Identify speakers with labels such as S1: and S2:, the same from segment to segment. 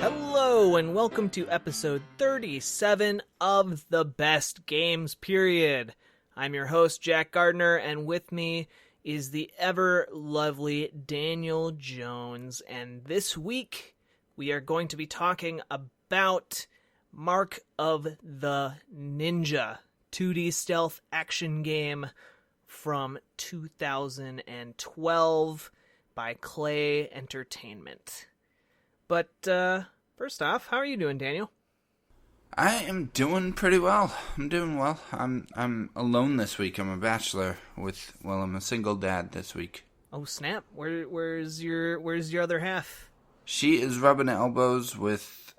S1: Hello and welcome to episode 37 of the Best Games Period. I'm your host, Jack Gardner, and with me is the ever lovely Daniel Jones. And this week we are going to be talking about Mark of the Ninja, 2D stealth action game from 2012 by Klei Entertainment. But first off, how are you doing, Daniel?
S2: I am doing pretty well. I'm doing well. I'm alone this week. I'm a bachelor I'm a single dad this week.
S1: Oh snap! Where's your other half?
S2: She is rubbing elbows with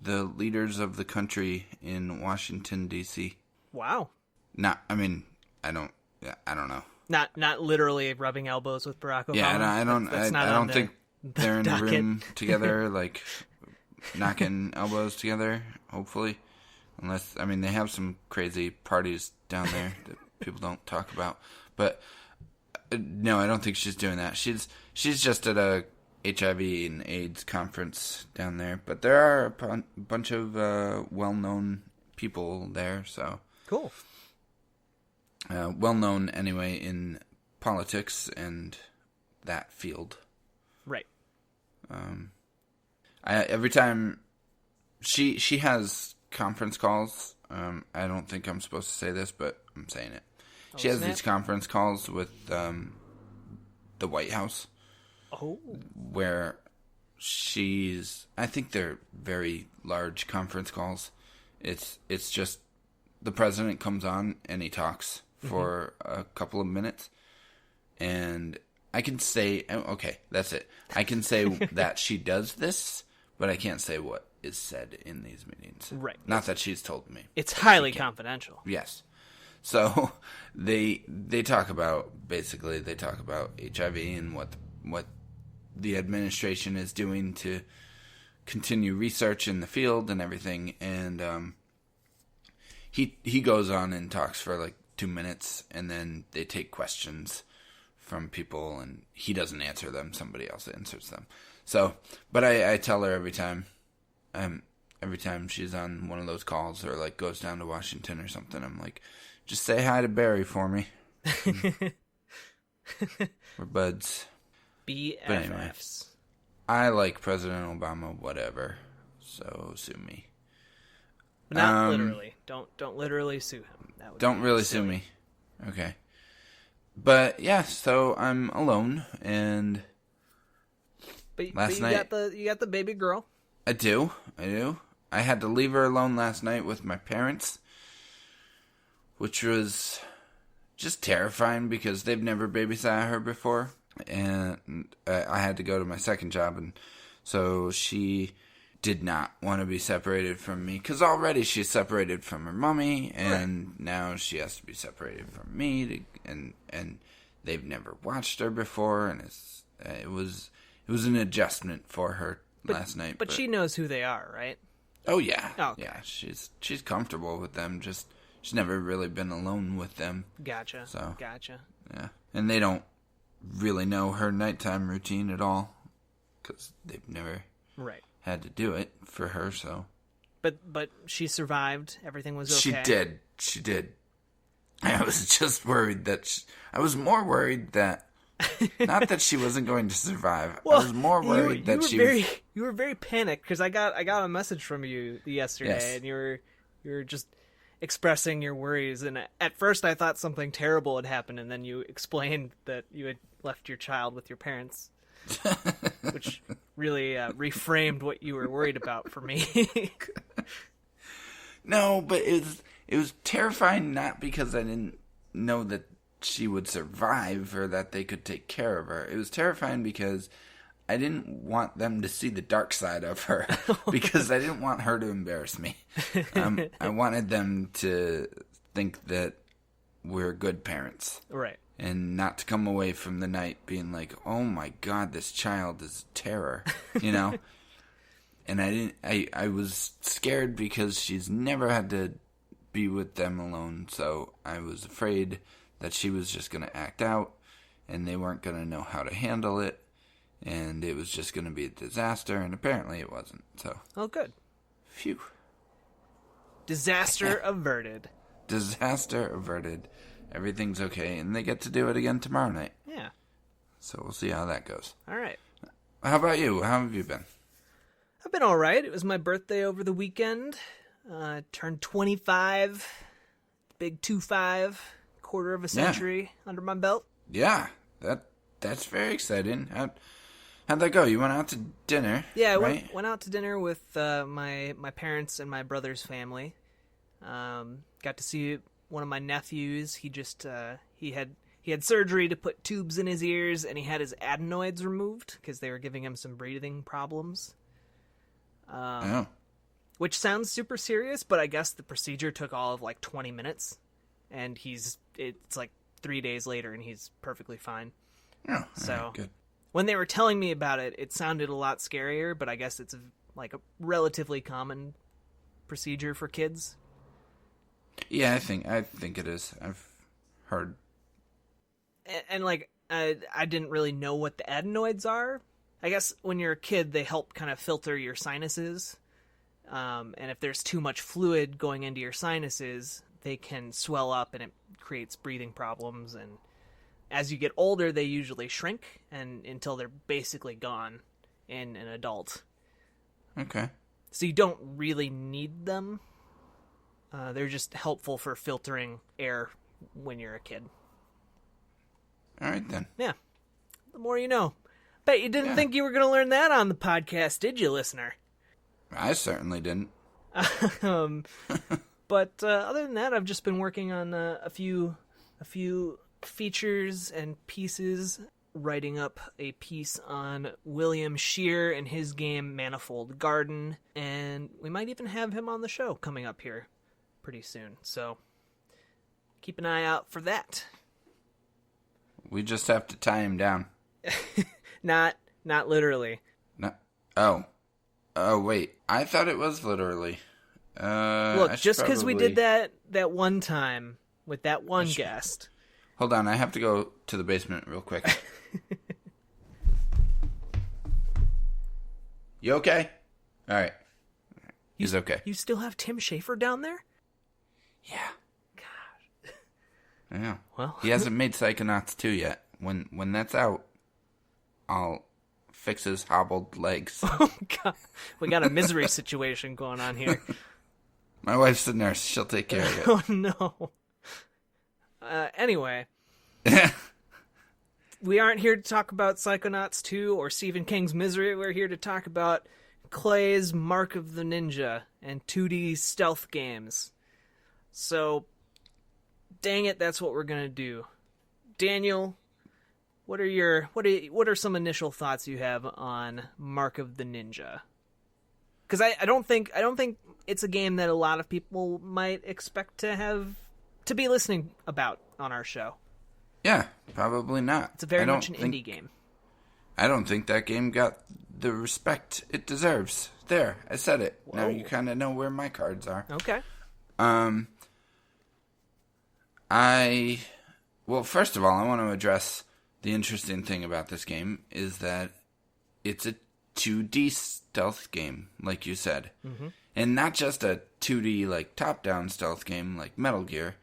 S2: the leaders of the country in Washington D.C.
S1: Wow.
S2: I don't know.
S1: Not literally rubbing elbows with Barack Obama.
S2: Yeah, I don't think they're in a room together, like knocking elbows together, hopefully. Unless, they have some crazy parties down there that people don't talk about. But, no, I don't think she's doing that. She's just at a HIV and AIDS conference down there. But there are a bunch of well-known people there, so.
S1: Cool.
S2: Well-known, anyway, in politics and that field.
S1: Right.
S2: Every time she has conference calls, I don't think I'm supposed to say this, but I'm saying it. She has these conference calls with the White House.
S1: Oh.
S2: Where I think they're very large conference calls. It's just the president comes on and he talks for a couple of minutes, and I can say, okay, that's it. I can say that she does this, but I can't say what is said in these meetings.
S1: Right.
S2: Not that she's told me.
S1: It's highly confidential.
S2: Yes. So they talk about HIV and what the administration is doing to continue research in the field and everything. And he goes on and talks for like 2 minutes, and then they take questions from people, and he doesn't answer them. Somebody else answers them. So, but I tell her every time she's on one of those calls or like goes down to Washington or something, I'm like, just say hi to Barry for me. We're buds.
S1: BFFs.
S2: But anyway, I like President Obama, whatever. So sue me.
S1: Not literally. Don't literally sue him.
S2: Don't really sue me. Okay. But yeah, so I'm alone, and last night
S1: you got the baby girl.
S2: I do. I had to leave her alone last night with my parents, which was just terrifying because they've never babysat her before, and I had to go to my second job, and so she did not want to be separated from me, because already she's separated from her mommy, and now she has to be separated from me, and they've never watched her before, and it was an adjustment for her last night.
S1: But she knows who they are, right?
S2: Oh yeah,
S1: okay.
S2: Yeah. She's comfortable with them. Just she's never really been alone with them.
S1: Gotcha.
S2: So
S1: gotcha.
S2: Yeah, and they don't really know her nighttime routine at all, because they've never had to do it for her. So,
S1: but she survived. Everything was okay.
S2: She did. I was just worried I was more worried that not that she wasn't going to survive.
S1: Well,
S2: I was more worried
S1: you were very panicked, because I got a message from you yesterday, and you were just expressing your worries, and at first I thought something terrible had happened, and then you explained that you had left your child with your parents, which really reframed what you were worried about for me.
S2: No, but it was terrifying, not because I didn't know that she would survive or that they could take care of her. It was terrifying because I didn't want them to see the dark side of her, because I didn't want her to embarrass me. I wanted them to think that we're good parents.
S1: Right.
S2: And not to come away from the night being like, oh my God, this child is terror, you know? And I was scared because she's never had to be with them alone, so I was afraid that she was just going to act out and they weren't going to know how to handle it. and it was just going to be a disaster, and apparently it wasn't. So,
S1: Oh, good.
S2: phew.
S1: Disaster averted.
S2: Disaster averted. Everything's okay, and they get to do it again tomorrow night.
S1: Yeah.
S2: So we'll see how that goes.
S1: All right.
S2: How about you? How have you been?
S1: I've been all right. It was my birthday over the weekend. Turned 25. Big 2-5. Quarter of a century under my belt.
S2: Yeah, that's very exciting. How'd that go? You went out to dinner,
S1: Yeah, I
S2: right?
S1: went out to dinner with my parents and my brother's family. Got to see one of my nephews. He just he had surgery to put tubes in his ears, and he had his adenoids removed because they were giving him some breathing problems.
S2: Oh.
S1: Which sounds super serious, but I guess the procedure took all of like 20 minutes, and it's like 3 days later, and he's perfectly fine.
S2: Oh,
S1: So,
S2: all right, good.
S1: when they were telling me about it, it sounded a lot scarier, but I guess it's like a relatively common procedure for kids.
S2: Yeah, I think it is. I've heard.
S1: And like, I didn't really know what the adenoids are. I guess when you're a kid, they help kind of filter your sinuses. And if there's too much fluid going into your sinuses, they can swell up and it creates breathing problems. And as you get older, they usually shrink until they're basically gone in an adult.
S2: Okay.
S1: So you don't really need them. They're just helpful for filtering air when you're a kid.
S2: All right, then.
S1: Yeah. The more you know. Bet you didn't think you were going to learn that on the podcast, did you, listener?
S2: I certainly didn't.
S1: But other than that, I've just been working on a few features and pieces, writing up a piece on William Scheer and his game Manifold Garden, and we might even have him on the show coming up here pretty soon. So keep an eye out for that.
S2: We just have to tie him down.
S1: Not literally.
S2: No. Oh, wait. I thought it was literally.
S1: Look, just because we did that one time with that one guest.
S2: Hold on, I have to go to the basement real quick. You okay? All right. He's okay.
S1: You still have Tim Schafer down there?
S2: Yeah.
S1: God.
S2: Yeah.
S1: Well,
S2: He hasn't made Psychonauts 2 yet. When that's out, I'll fix his hobbled legs.
S1: oh God, we got a misery situation going on here.
S2: My wife's the nurse. She'll take care of it.
S1: Oh no. Anyway, we aren't here to talk about Psychonauts 2 or Stephen King's Misery. We're here to talk about Klei's Mark of the Ninja and 2D stealth games. So, dang it, that's what we're gonna do. Daniel, what are some initial thoughts you have on Mark of the Ninja? Because I don't think it's a game that a lot of people might expect to be listening about on our show.
S2: Yeah, probably not.
S1: It's very much an indie game.
S2: I don't think that game got the respect it deserves. There, I said it.
S1: Whoa.
S2: Now you kind of know where my cards are.
S1: Okay.
S2: Well, first of all, I want to address the interesting thing about this game is that it's a 2D stealth game, like you said. Mm-hmm. And not just a 2D, like, top-down stealth game like Metal Gear.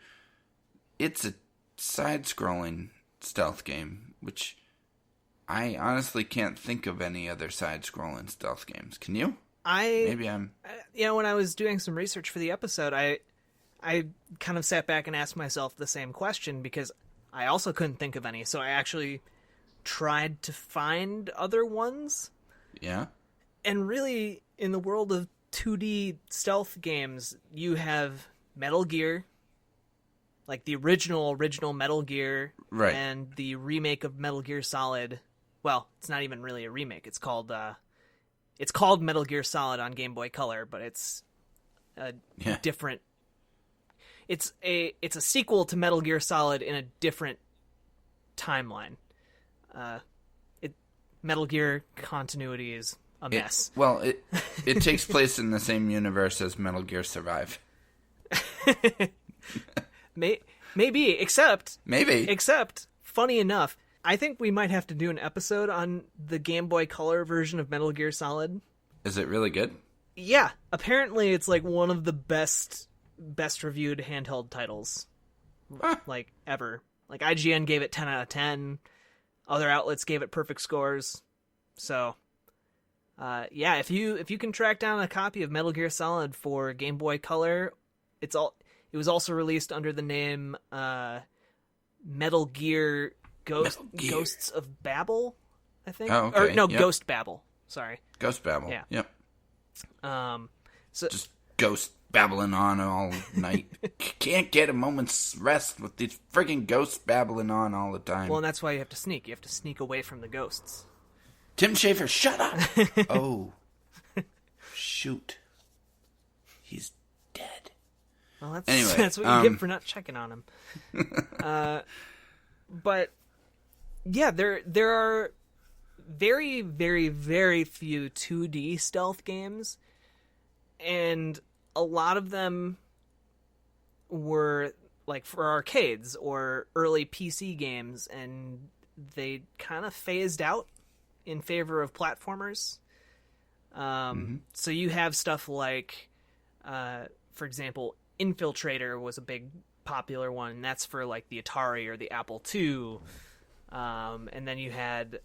S2: It's a side-scrolling stealth game, which I honestly can't think of any other side-scrolling stealth games. Can you?
S1: When I was doing some research for the episode, I kind of sat back and asked myself the same question because I also couldn't think of any. So I actually tried to find other ones.
S2: Yeah.
S1: And really, in the world of 2D stealth games, you have Metal Gear, like the original Metal Gear,
S2: right,
S1: and the remake of Metal Gear Solid. Well, it's not even really a remake. It's called Metal Gear Solid on Game Boy Color, but it's a different. It's a sequel to Metal Gear Solid in a different timeline. Metal Gear continuity is a mess.
S2: It takes place in the same universe as Metal Gear Survive.
S1: Maybe, except
S2: funny
S1: enough, I think we might have to do an episode on the Game Boy Color version of Metal Gear Solid.
S2: Is it really good?
S1: Yeah, apparently it's like one of the best reviewed handheld titles, like ever. Like IGN gave it 10 out of 10. Other outlets gave it perfect scores. So, yeah, if you can track down a copy of Metal Gear Solid for Game Boy Color, it was also released under the name Metal Gear Ghosts of Babel, I think.
S2: Oh, okay.
S1: Or no,
S2: yep.
S1: Ghost Babel. Sorry.
S2: Ghost Babel.
S1: Yeah.
S2: Yep.
S1: So
S2: just ghost babbling on all night. Can't get a moment's rest with these friggin' ghosts babbling on all the time.
S1: well, and that's why you have to sneak. You have to sneak away from the ghosts.
S2: Tim Schafer, shut up! Oh. Shoot. He's dead.
S1: Well,
S2: Anyway,
S1: that's what you get for not checking on him. But yeah, there are very, very, very few 2D stealth games, and a lot of them were like for arcades or early PC games, and they kind of phased out in favor of platformers. So you have stuff like, for example, Infiltrator was a big popular one, and that's for like the Atari or the Apple II. And then you had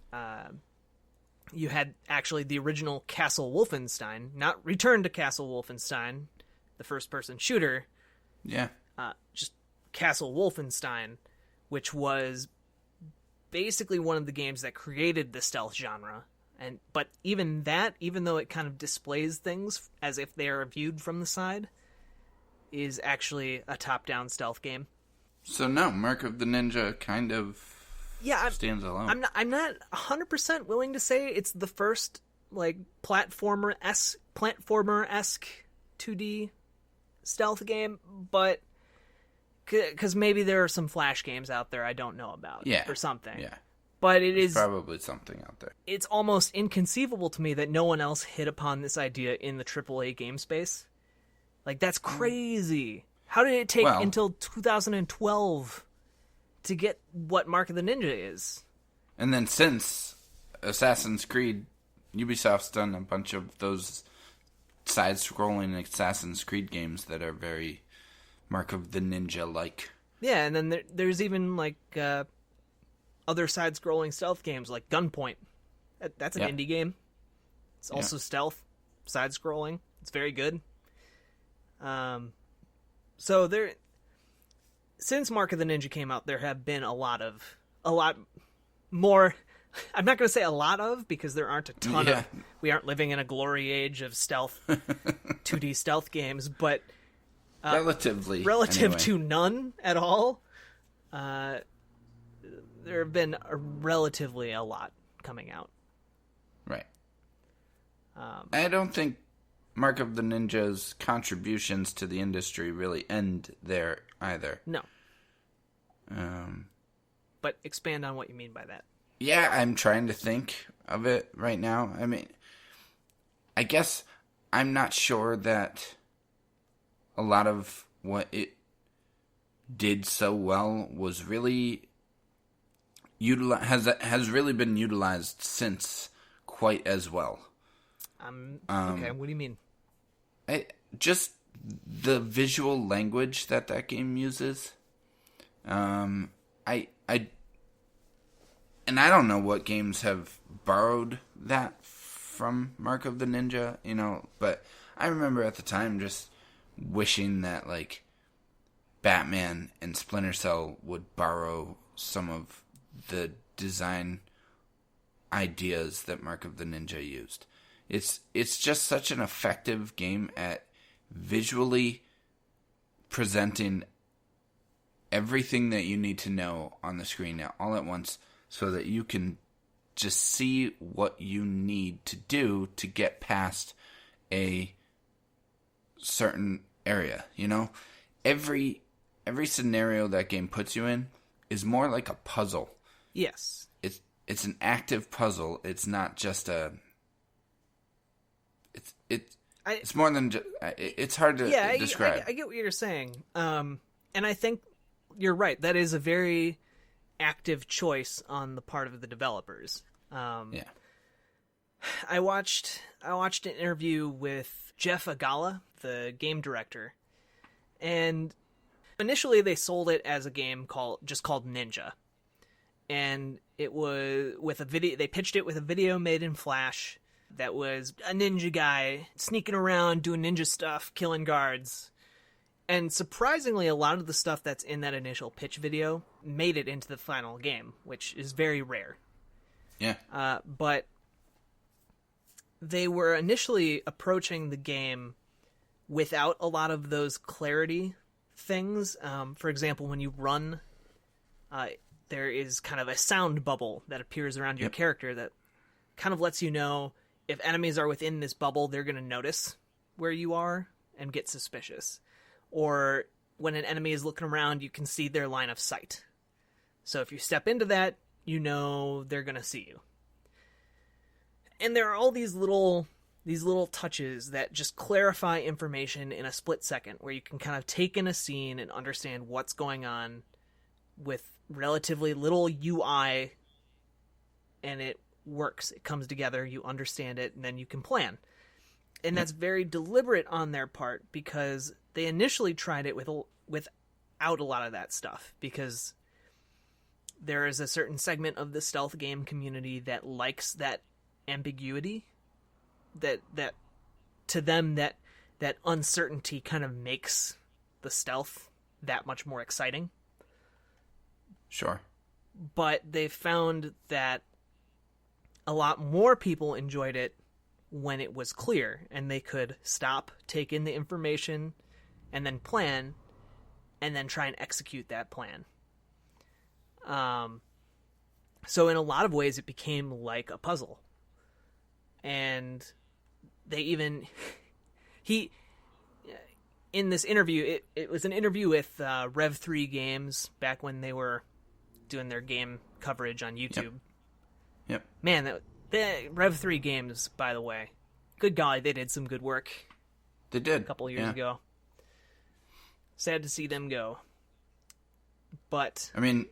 S1: actually the original Castle Wolfenstein, not Return to Castle Wolfenstein, the first-person shooter.
S2: Yeah.
S1: Just Castle Wolfenstein, which was basically one of the games that created the stealth genre. But even though it kind of displays things as if they are viewed from the side, is actually a top-down stealth game.
S2: So no, Mark of the Ninja kind of stands alone.
S1: I'm not 100% willing to say it's the first like platformer-esque 2D stealth game, but because maybe there are some Flash games out there I don't know about, or something.
S2: Yeah,
S1: but There's
S2: probably something out there.
S1: It's almost inconceivable to me that no one else hit upon this idea in the AAA game space. Like, that's crazy. How did it take until 2012 to get what Mark of the Ninja is?
S2: And then since Assassin's Creed, Ubisoft's done a bunch of those side-scrolling Assassin's Creed games that are very Mark of the Ninja-like.
S1: Yeah, and then there's even, like, other side-scrolling stealth games, like Gunpoint. That's an indie game. It's also stealth, side-scrolling. It's very good. So since Mark of the Ninja came out, there have been a lot more. I'm not going to say a lot of, because there aren't a ton of. We aren't living in a glory age of stealth, 2D stealth games, but relative anyway. To none at all. There have been relatively a lot coming out.
S2: Right. I don't think Mark of the Ninja's contributions to the industry really end there either.
S1: No. But expand on what you mean by that.
S2: Yeah, I'm trying to think of it right now. I mean, I guess I'm not sure that a lot of what it did so well was really has really been utilized since quite as well.
S1: Okay, what do you mean?
S2: Just the visual language that game uses. I don't know what games have borrowed that from Mark of the Ninja, but I remember at the time just wishing that, like, Batman and Splinter Cell would borrow some of the design ideas that Mark of the Ninja used. It's just such an effective game at visually presenting everything that you need to know on the screen all at once, so that you can just see what you need to do to get past a certain area. Every scenario that game puts you in is more like a puzzle.
S1: Yes.
S2: It's an active puzzle. It's not just a. It's more than just. It's hard to describe.
S1: I get what you're saying. And I think you're right. That is a very active choice on the part of the developers.
S2: Yeah.
S1: I watched an interview with Jeff Agala, the game director, and initially they sold it as a game called Ninja, and it was with a video. They pitched it with a video made in Flash that was a ninja guy sneaking around doing ninja stuff, killing guards. And surprisingly, a lot of the stuff that's in that initial pitch video made it into the final game, which is very rare.
S2: Yeah.
S1: But they were initially approaching the game without a lot of those clarity things. For example, when you run, there is kind of a sound bubble that appears around your character that kind of lets you know if enemies are within this bubble, they're going to notice where you are and get suspicious. Or when an enemy is looking around, you can see their line of sight. So if you step into that, you know they're going to see you. And there are all these little touches that just clarify information in a split second, where you can kind of take in a scene and understand what's going on with relatively little UI, and it works. It comes together, you understand it, and then you can plan. And that's very deliberate on their part, because they initially tried it without a lot of that stuff, because there is a certain segment of the stealth game community that likes that ambiguity, that to them that uncertainty kind of makes the stealth that much more exciting.
S2: Sure.
S1: But they found that a lot more people enjoyed it when it was clear and they could stop, take in the information, and then plan, and then try and execute that plan. So in a lot of ways, it became like a puzzle. And they even... in this interview, it was an interview with Rev 3 Games back when they were doing their game coverage on YouTube.
S2: Yep.
S1: Man, the Rev 3 Games, by the way, good golly, they did some good work.
S2: They did.
S1: A couple years ago. Sad to see them go. But...
S2: I mean,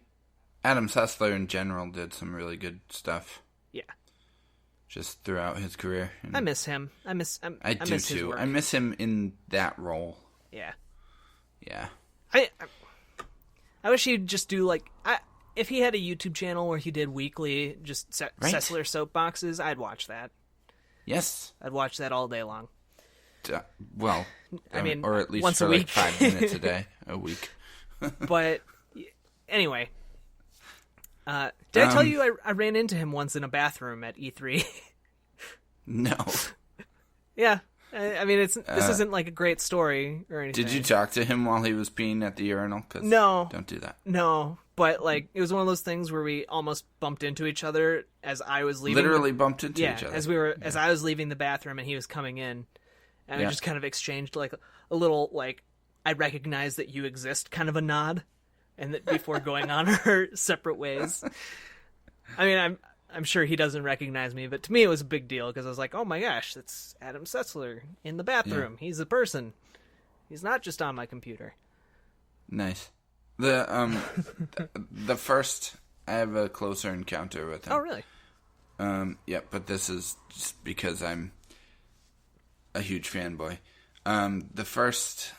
S2: Adam Sessler in general did some really good stuff.
S1: Yeah.
S2: Just throughout his career. And
S1: I miss him. I miss
S2: do
S1: his
S2: too.
S1: work.
S2: I miss him in that role.
S1: Yeah.
S2: Yeah.
S1: I wish he'd just do if he had a YouTube channel where he did weekly just Sessler soapboxes, I'd watch that.
S2: Yes.
S1: I'd watch that all day long.
S2: Well,
S1: I mean,
S2: or at least
S1: once
S2: for
S1: a week.
S2: 5 minutes a week.
S1: But anyway, did I tell you I ran into him once in a bathroom at E3?
S2: No.
S1: Yeah. I mean, this isn't like a great story or anything.
S2: Did you talk to him while he was peeing at the urinal? 'Cause
S1: no.
S2: Don't do that.
S1: No, but it was one of those things where we almost bumped into each other as I was leaving.
S2: Literally bumped into each other.
S1: As I was leaving the bathroom and he was coming in, and we just kind of exchanged a little I recognize that you exist kind of a nod, and that before going on our separate ways. I mean, I'm sure he doesn't recognize me, but to me it was a big deal because I was like, oh my gosh, that's Adam Sessler in the bathroom. Yeah. He's a person. He's not just on my computer.
S2: Nice. The first, I have a closer encounter with him.
S1: Oh, really?
S2: Yeah, but this is just because I'm a huge fanboy. The first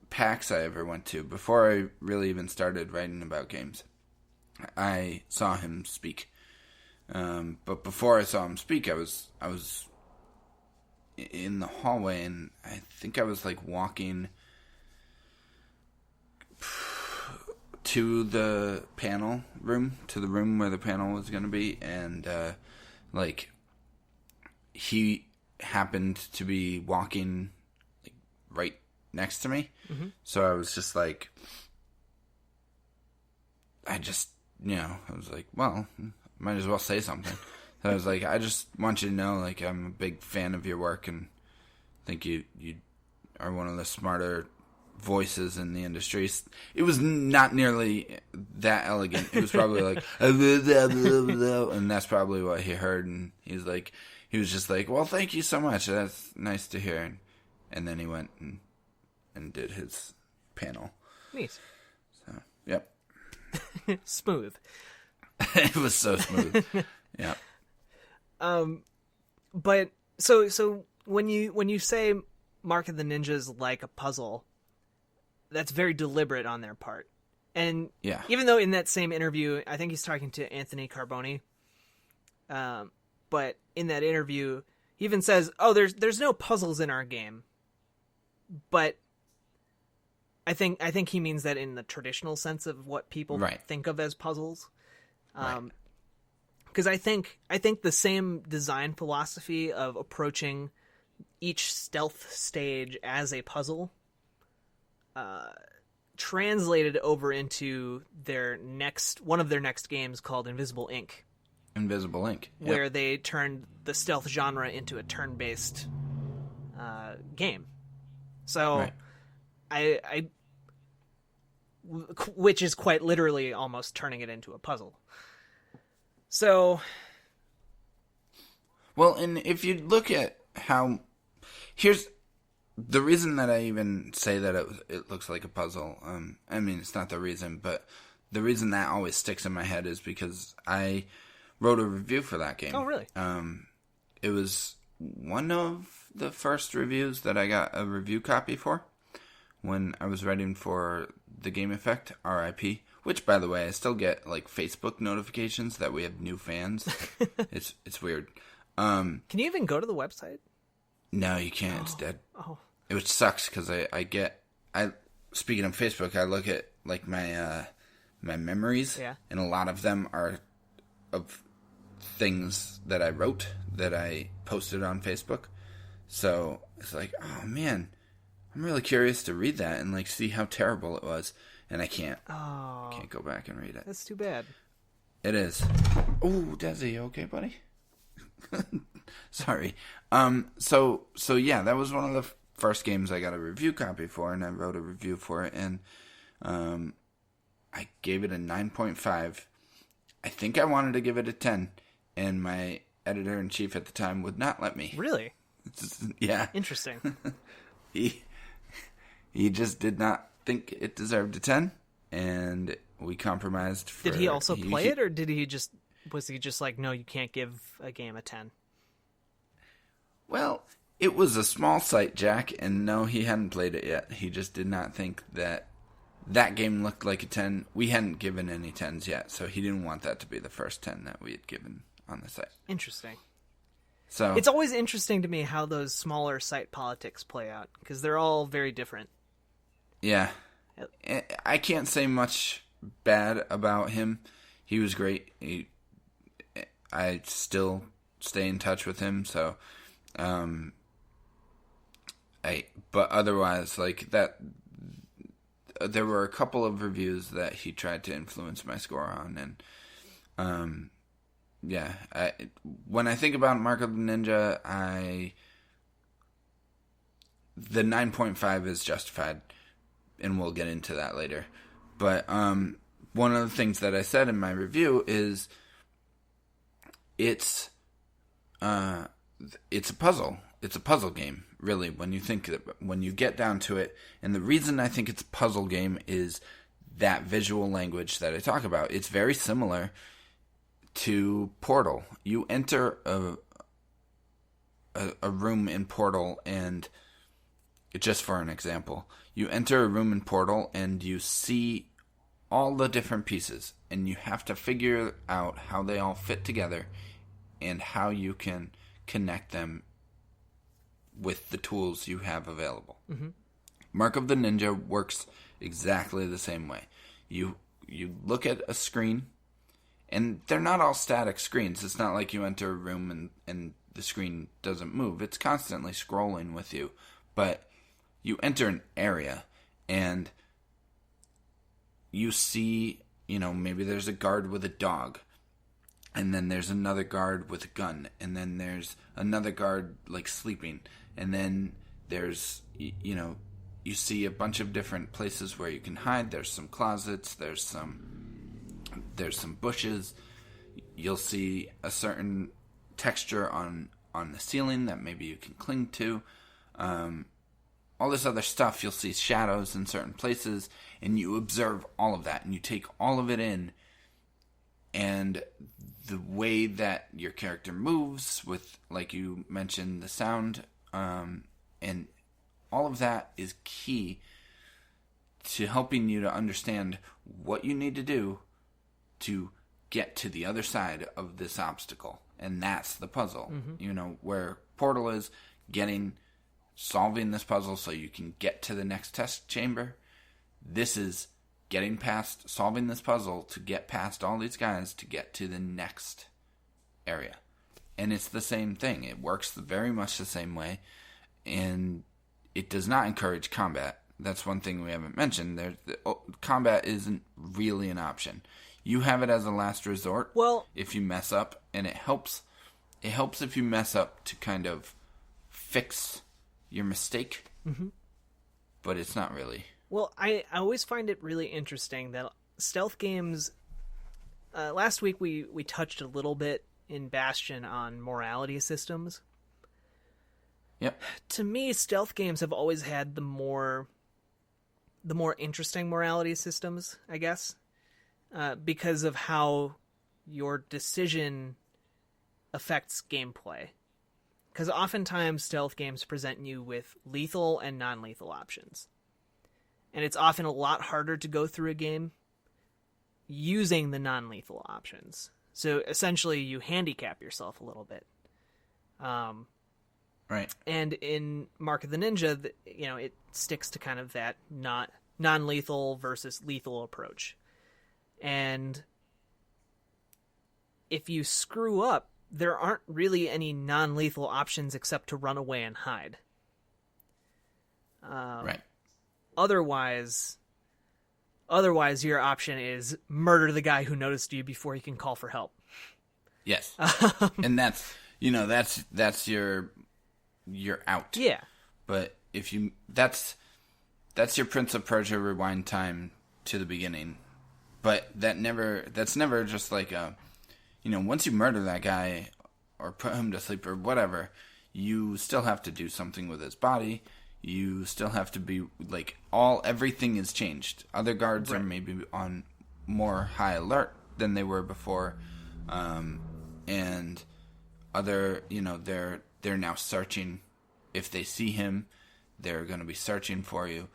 S2: PAX I ever went to, before I really even started writing about games, I saw him speak. But before I saw him speak, I was in the hallway, and I think I was walking to the panel room, to the room where the panel was going to be, and he happened to be walking right next to me. Mm-hmm. So I was just I was like, well, might as well say something. So I was like, I just want you to know, I'm a big fan of your work, and think you are one of the smarter voices in the industry. It was not nearly that elegant. It was probably and that's probably what he heard, and he was just like, well, thank you so much. That's nice to hear. And then he went and did his panel.
S1: Neat.
S2: So, yep.
S1: Smooth.
S2: It was so smooth. Yeah.
S1: But so when you say Mark of the Ninja is like a puzzle, that's very deliberate on their part. And
S2: Yeah.
S1: even though in that same interview, I think he's talking to Anthony Carboni, but in that interview, he even says, "Oh, there's no puzzles in our game," but I think he means that in the traditional sense of what people think of as puzzles. Because I think the same design philosophy of approaching each stealth stage as a puzzle translated over into one of their next games called Invisible Ink.
S2: Invisible Ink. Yep.
S1: Where they turned the stealth genre into a turn-based game. So I which is quite literally almost turning it into a puzzle. So,
S2: well, and if you look at how, here's the reason that I even say that it looks like a puzzle. I mean, it's not the reason, but the reason that always sticks in my head is because I wrote a review for that game.
S1: Oh, really?
S2: It was one of the first reviews that I got a review copy for when I was writing for The Game Effect, RIP. Which, by the way, I still get like Facebook notifications that we have new fans. It's weird.
S1: Can you even go to the website?
S2: No, you can't. It's dead.
S1: Oh.
S2: Which sucks because I speaking of Facebook, I look at like my memories, and a lot of them are of things that I wrote that I posted on Facebook. So it's like, oh man, I'm really curious to read that and like see how terrible it was. And I can't.
S1: Oh.
S2: I can't go back and read it.
S1: That's too bad.
S2: It is. Oh, Desi, you okay, buddy? Sorry. So yeah, that was one of the first games I got a review copy for, and I wrote a review for it, and I gave it a 9.5. I think I wanted to give it a 10, and my editor-in-chief at the time would not let me.
S1: Really?
S2: Yeah.
S1: Interesting.
S2: He just did not think it deserved a 10, and we compromised.
S1: Did he also play it, or was he just like, no, you can't give a game a 10?
S2: Well, it was a small site, Jack, and no, he hadn't played it yet. He just did not think that game looked like a 10. We hadn't given any 10s yet, so he didn't want that to be the first 10 that we had given on the site.
S1: Interesting.
S2: So
S1: it's always interesting to me how those smaller site politics play out, because they're all very different.
S2: Yeah. I can't say much bad about him. He was great. I still stay in touch with him, so but otherwise, like that, there were a couple of reviews that he tried to influence my score on, and yeah, when I think about Mark of the Ninja, the 9.5 is justified, and we'll get into that later. But one of the things that I said in my review is it's a puzzle. It's a puzzle game, really, when you get down to it. And the reason I think it's a puzzle game is that visual language that I talk about. It's very similar to Portal. You enter a room in Portal, and just for an example, you enter a room in Portal and you see all the different pieces, and you have to figure out how they all fit together and how you can connect them with the tools you have available. Mm-hmm. Mark of the Ninja works exactly the same way. You look at a screen, and they're not all static screens. It's not like you enter a room and the screen doesn't move. It's constantly scrolling with you. But you enter an area, and you see, maybe there's a guard with a dog, and then there's another guard with a gun, and then there's another guard, like, sleeping, and then there's, you see a bunch of different places where you can hide. There's some closets, there's some bushes. You'll see a certain texture on the ceiling that maybe you can cling to. all this other stuff. You'll see shadows in certain places, and you observe all of that, and you take all of it in. And the way that your character moves, with, like you mentioned, the sound, and all of that is key to helping you to understand what you need to do to get to the other side of this obstacle. And that's the puzzle. Where Portal is solving this puzzle so you can get to the next test chamber. This is solving this puzzle to get past all these guys to get to the next area. And it's the same thing. It works very much the same way. And it does not encourage combat. That's one thing we haven't mentioned. Combat isn't really an option. You have it as a last resort if you mess up, and it helps. It helps if you mess up to kind of fix your mistake, but it's not really.
S1: Well, I always find it really interesting that stealth games... last week we touched a little bit in Bastion on morality systems.
S2: Yep.
S1: To me, stealth games have always had the more interesting morality systems, I guess, because of how your decision affects gameplay. Because oftentimes stealth games present you with lethal and non-lethal options. And it's often a lot harder to go through a game using the non-lethal options. So essentially you handicap yourself a little bit.
S2: Right.
S1: And in Mark of the Ninja, it sticks to kind of that non-lethal versus lethal approach. And if you screw up, there aren't really any non-lethal options except to run away and hide.
S2: Right.
S1: Otherwise, your option is murder the guy who noticed you before he can call for help.
S2: Yes. And that's your out.
S1: Yeah.
S2: But if you that's your Prince of Persia rewind time to the beginning. But that's never just like once you murder that guy or put him to sleep or whatever, you still have to do something with his body. You still have to be everything is changed. Other guards are maybe on more high alert than they were before. And other, they're now searching. If they see him, they're going to be searching for you.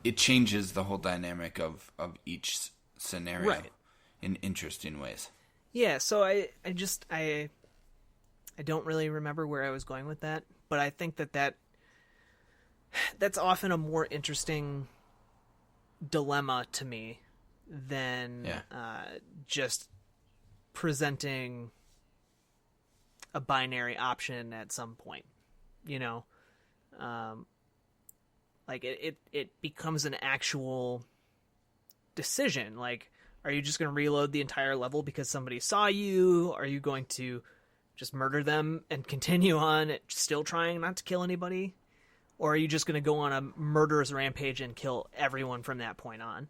S2: It changes the whole dynamic of each scenario in interesting ways.
S1: Yeah, so I don't really remember where I was going with that, but I think that's often a more interesting dilemma to me than just presenting a binary option at some point. It becomes an actual decision. Are you just going to reload the entire level because somebody saw you? Are you going to just murder them and continue on still trying not to kill anybody? Or are you just going to go on a murderous rampage and kill everyone from that point on?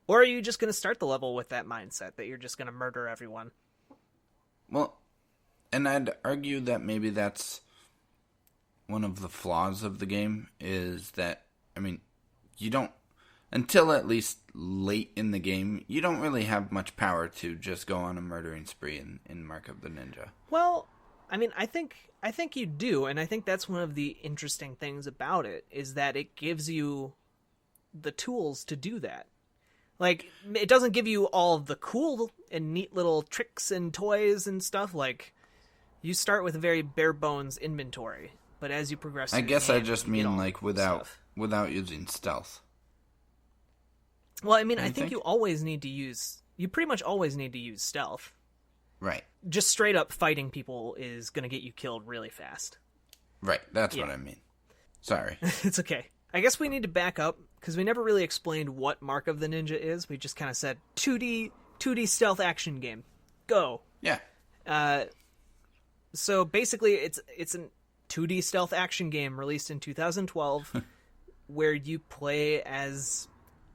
S1: Or are you just going to start the level with that mindset that you're just going to murder everyone?
S2: Well, and I'd argue that maybe that's one of the flaws of the game is that, you don't, until at least late in the game, you don't really have much power to just go on a murdering spree in Mark of the Ninja.
S1: Well, I think you do, and I think that's one of the interesting things about it, is that it gives you the tools to do that. It doesn't give you all of the cool and neat little tricks and toys and stuff. You start with a very bare bones inventory, but as you progress through
S2: I guess
S1: the game,
S2: I just mean without using stealth.
S1: Well, I think you pretty much always need to use stealth.
S2: Right.
S1: Just straight up fighting people is going to get you killed really fast.
S2: Right, that's what I mean. Sorry.
S1: It's okay. I guess we need to back up, because we never really explained what Mark of the Ninja is. We just kind of said 2D stealth action game. Go.
S2: Yeah.
S1: So basically, it's a 2D stealth action game released in 2012 where you play as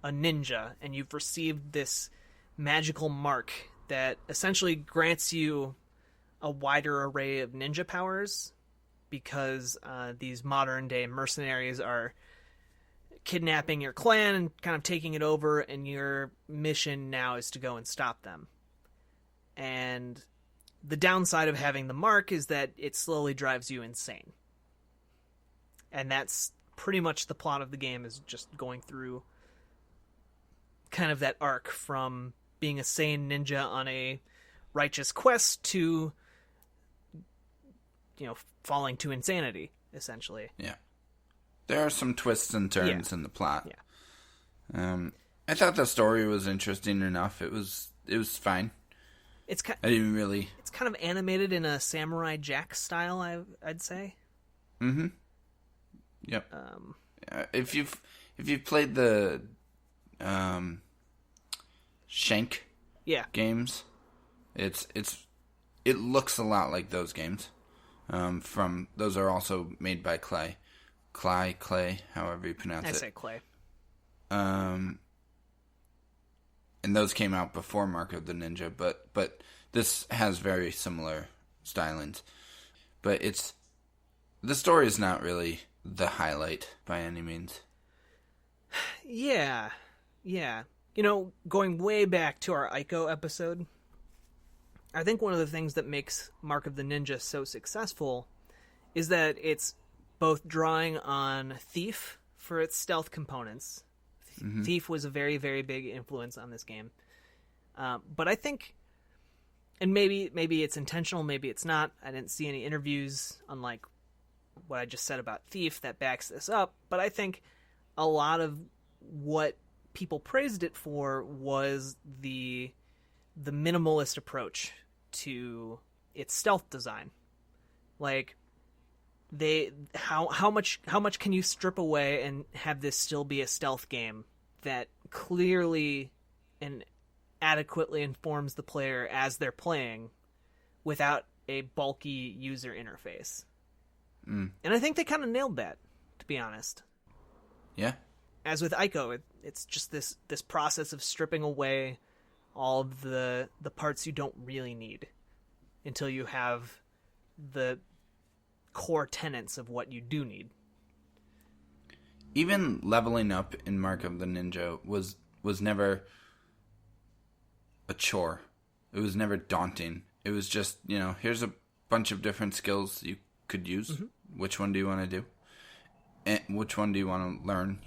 S1: a ninja, and you've received this magical mark that essentially grants you a wider array of ninja powers because these modern day mercenaries are kidnapping your clan and kind of taking it over, and your mission now is to go and stop them. And the downside of having the mark is that it slowly drives you insane. And that's pretty much the plot of the game, is just going through kind of that arc from being a sane ninja on a righteous quest to, falling to insanity, essentially.
S2: Yeah. There are some twists and turns in the plot.
S1: Yeah.
S2: I thought the story was interesting enough. It was fine.
S1: It's
S2: I didn't really.
S1: It's kind of animated in a Samurai Jack style, I'd say.
S2: Mm-hmm. Yep. If you've played the Shank games, it looks a lot like those games. Those are also made by Klei, however you pronounce it.
S1: I say Klei.
S2: And those came out before Mark of the Ninja, but this has very similar stylings. But the story is not really the highlight by any means.
S1: Yeah. Going way back to our Ico episode, I think one of the things that makes Mark of the Ninja so successful is that it's both drawing on Thief for its stealth components. Mm-hmm. Thief was a very, very big influence on this game. But I think, and maybe it's intentional, maybe it's not. I didn't see any interviews, unlike what I just said about Thief, that backs this up. But I think a lot of what people praised it for was the minimalist approach to its stealth design. Like, how much can you strip away and have this still be a stealth game that clearly and adequately informs the player as they're playing without a bulky user interface? And I think they kind of nailed that, to be honest.
S2: Yeah.
S1: As with Ico, it's just this process of stripping away all of the parts you don't really need until you have the core tenets of what you do need.
S2: Even leveling up in Mark of the Ninja was never a chore. It was never daunting. It was just, here's a bunch of different skills you could use. Mm-hmm. Which one do you want to do? And which one do you want to learn,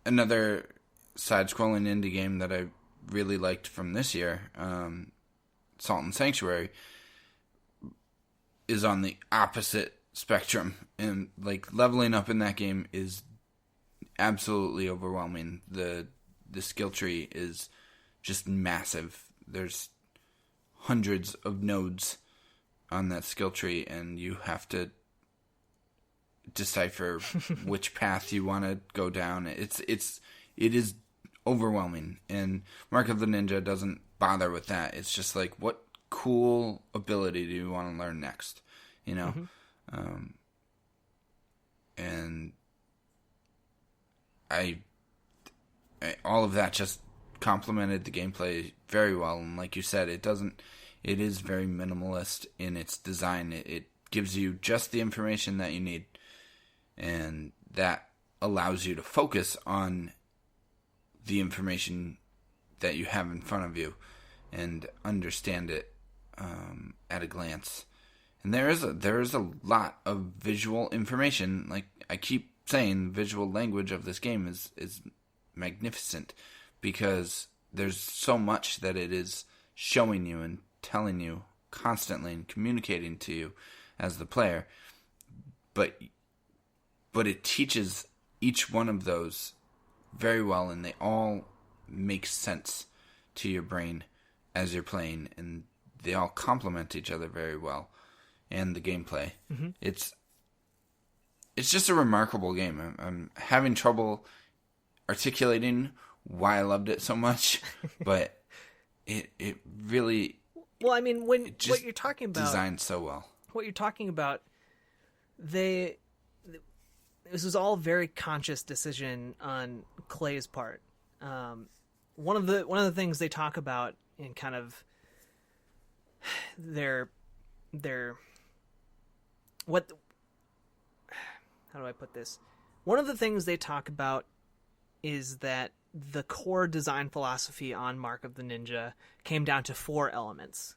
S2: Another side-scrolling indie game that I really liked from this year, Salt and Sanctuary, is on the opposite spectrum. And, leveling up in that game is absolutely overwhelming. The skill tree is just massive. There's hundreds of nodes on that skill tree, and you have to decipher which path you want to go down. It is overwhelming, and Mark of the Ninja doesn't bother with that. It's just like, what cool ability do you want to learn next? Mm-hmm. And I all of that just complemented the gameplay very well. And like you said, it is very minimalist in its design. It gives you just the information that you need, and that allows you to focus on the information that you have in front of you and understand it at a glance. And there is a lot of visual information. Like I keep saying, the visual language of this game is magnificent, because there's so much that it is showing you and telling you constantly and communicating to you as the player. But it teaches each one of those very well, and they all make sense to your brain as you're playing, and they all complement each other very well. And the gameplay. Mm-hmm. It's just a remarkable game. I'm having trouble articulating why I loved it so much, but it really...
S1: Well, I mean, what you're talking about...
S2: designed so well.
S1: What you're talking about, this was all very conscious decision on Klei's part. One of the things they talk about in kind of their what how do I put this? One of the things they talk about is that the core design philosophy on Mark of the Ninja came down to 4 elements.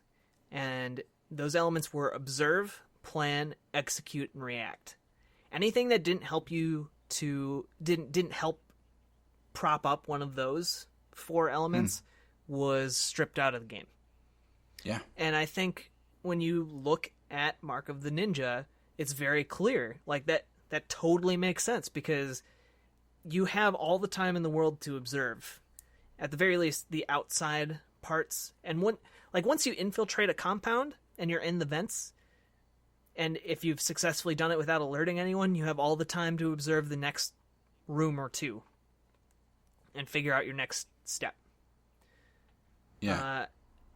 S1: And those elements were observe, plan, execute, and react. Anything that didn't help didn't help prop up one of those 4 elements was stripped out of the game.
S2: Yeah.
S1: And I think when you look at Mark of the Ninja, it's very clear. Like that totally makes sense, because you have all the time in the world to observe, at the very least, the outside parts. And once you infiltrate a compound and you're in the vents, and if you've successfully done it without alerting anyone, you have all the time to observe the next room or 2 and figure out your next step.
S2: Yeah.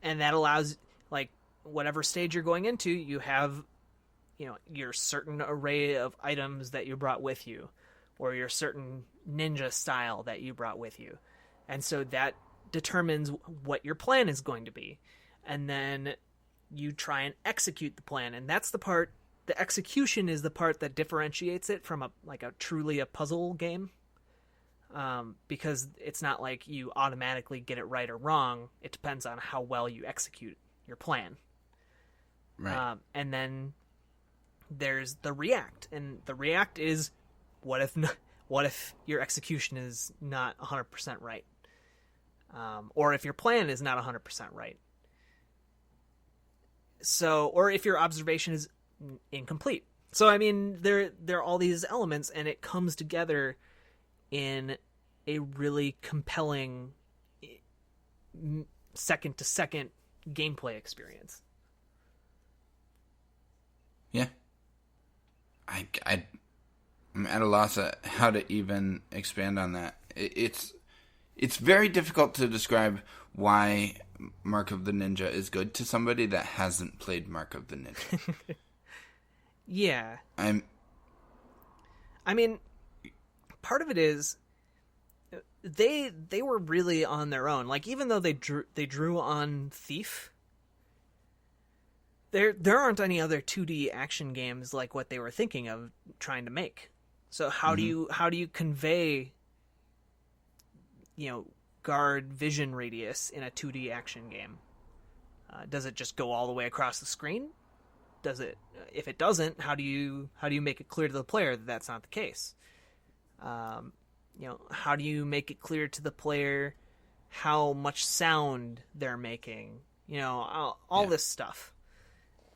S1: And that allows, like, whatever stage you're going into, you have, your certain array of items that you brought with you, or your certain ninja style that you brought with you. And so that determines what your plan is going to be. And then you try and execute the plan. And that's the part, the execution is the part that differentiates it from a truly a puzzle game. Because it's not like you automatically get it right or wrong. It depends on how well you execute your plan.
S2: Right.
S1: And then there's the react, and the react is what if your execution is not 100% right, or if your plan is not 100% right. So, or if your observation is incomplete. So, I mean, there are all these elements, and it comes together in a really compelling second-to-second gameplay experience.
S2: Yeah. I'm at a loss at how to even expand on that. It's very difficult to describe why Mark of the Ninja is good to somebody that hasn't played Mark of the Ninja.
S1: Yeah. I mean, part of it is they were really on their own. Like, even though they drew on Thief, there aren't any other 2D action games like what they were thinking of trying to make. So how do you convey, guard vision radius in a 2D action game? Does it just go all the way across the screen? Does it? If it doesn't, how do you make it clear to the player that that's not the case? How do you make it clear to the player how much sound they're making? All this stuff.